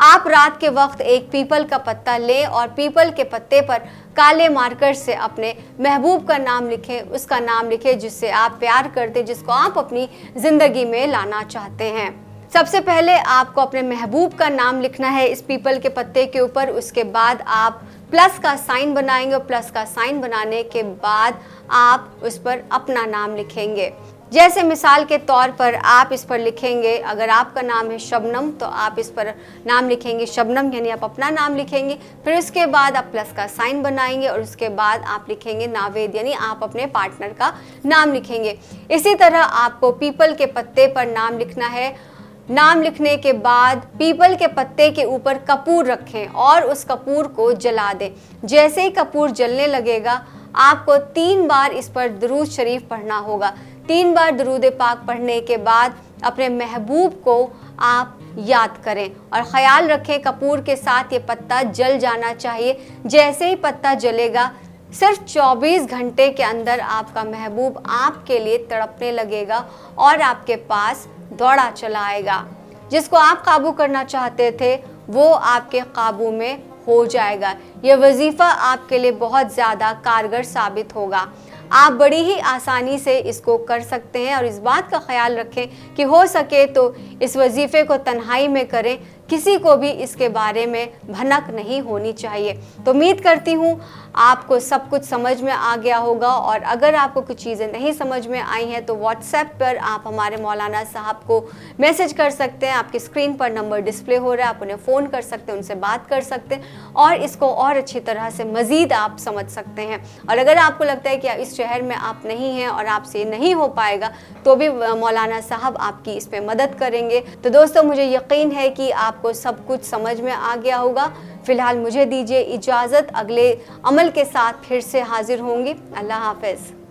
आप रात के वक्त एक पीपल का पत्ता लें और पीपल के पत्ते पर काले मार्कर से अपने महबूब का नाम लिखें, उसका नाम लिखें जिससे आप प्यार करते, जिसको आप अपनी ज़िंदगी में लाना चाहते हैं। सबसे पहले आपको अपने महबूब का नाम लिखना है इस पीपल के पत्ते के ऊपर। उसके बाद आप प्लस का साइन बनाएंगे और प्लस का साइन बनाने के बाद आप उस पर अपना नाम लिखेंगे। जैसे मिसाल के तौर पर आप इस पर लिखेंगे, अगर आपका नाम है शबनम तो आप इस पर नाम लिखेंगे शबनम, यानी आप अपना नाम लिखेंगे। फिर उसके बाद आप प्लस का साइन बनाएंगे और उसके बाद आप लिखेंगे नावेद, यानी आप अपने पार्टनर का नाम लिखेंगे। इसी तरह आपको पीपल के पत्ते पर नाम लिखना है। नाम लिखने के बाद पीपल के पत्ते के ऊपर कपूर रखें और उस कपूर को जला दें। जैसे ही कपूर जलने लगेगा आपको 3 बार इस पर दुरूद शरीफ पढ़ना होगा। 3 बार दुरूद पाक पढ़ने के बाद अपने महबूब को आप याद करें और ख़याल रखें कपूर के साथ ये पत्ता जल जाना चाहिए। जैसे ही पत्ता जलेगा सिर्फ 24 घंटे के अंदर आपका महबूब आपके लिए तड़पने लगेगा और आपके पास दौड़ा चला आएगा। जिसको आप काबू करना चाहते थे वो आपके काबू में हो जाएगा। यह वजीफ़ा आपके लिए बहुत ज़्यादा कारगर साबित होगा। आप बड़ी ही आसानी से इसको कर सकते हैं और इस बात का ख्याल रखें कि हो सके तो इस वजीफ़े को तन्हाई में करें, किसी को भी इसके बारे में भनक नहीं होनी चाहिए। तो उम्मीद करती हूँ आपको सब कुछ समझ में आ गया होगा। और अगर आपको कुछ चीज़ें नहीं समझ में आई हैं तो व्हाट्सएप पर आप हमारे मौलाना साहब को मैसेज कर सकते हैं। आपकी स्क्रीन पर नंबर डिस्प्ले हो रहा है, आप उन्हें फ़ोन कर सकते हैं, उनसे बात कर सकते हैं और इसको और अच्छी तरह से मज़ीद आप समझ सकते हैं। और अगर आपको लगता है कि इस शहर में आप नहीं हैं और आपसे नहीं हो पाएगा तो भी मौलाना साहब आपकी इस पर मदद करेंगे। तो दोस्तों, मुझे यकीन है कि आपको सब कुछ समझ में आ गया होगा। फ़िलहाल मुझे दीजिए इजाज़त, अगले अमल के साथ फिर से हाजिर होंगी। अल्लाह हाफ़िज़।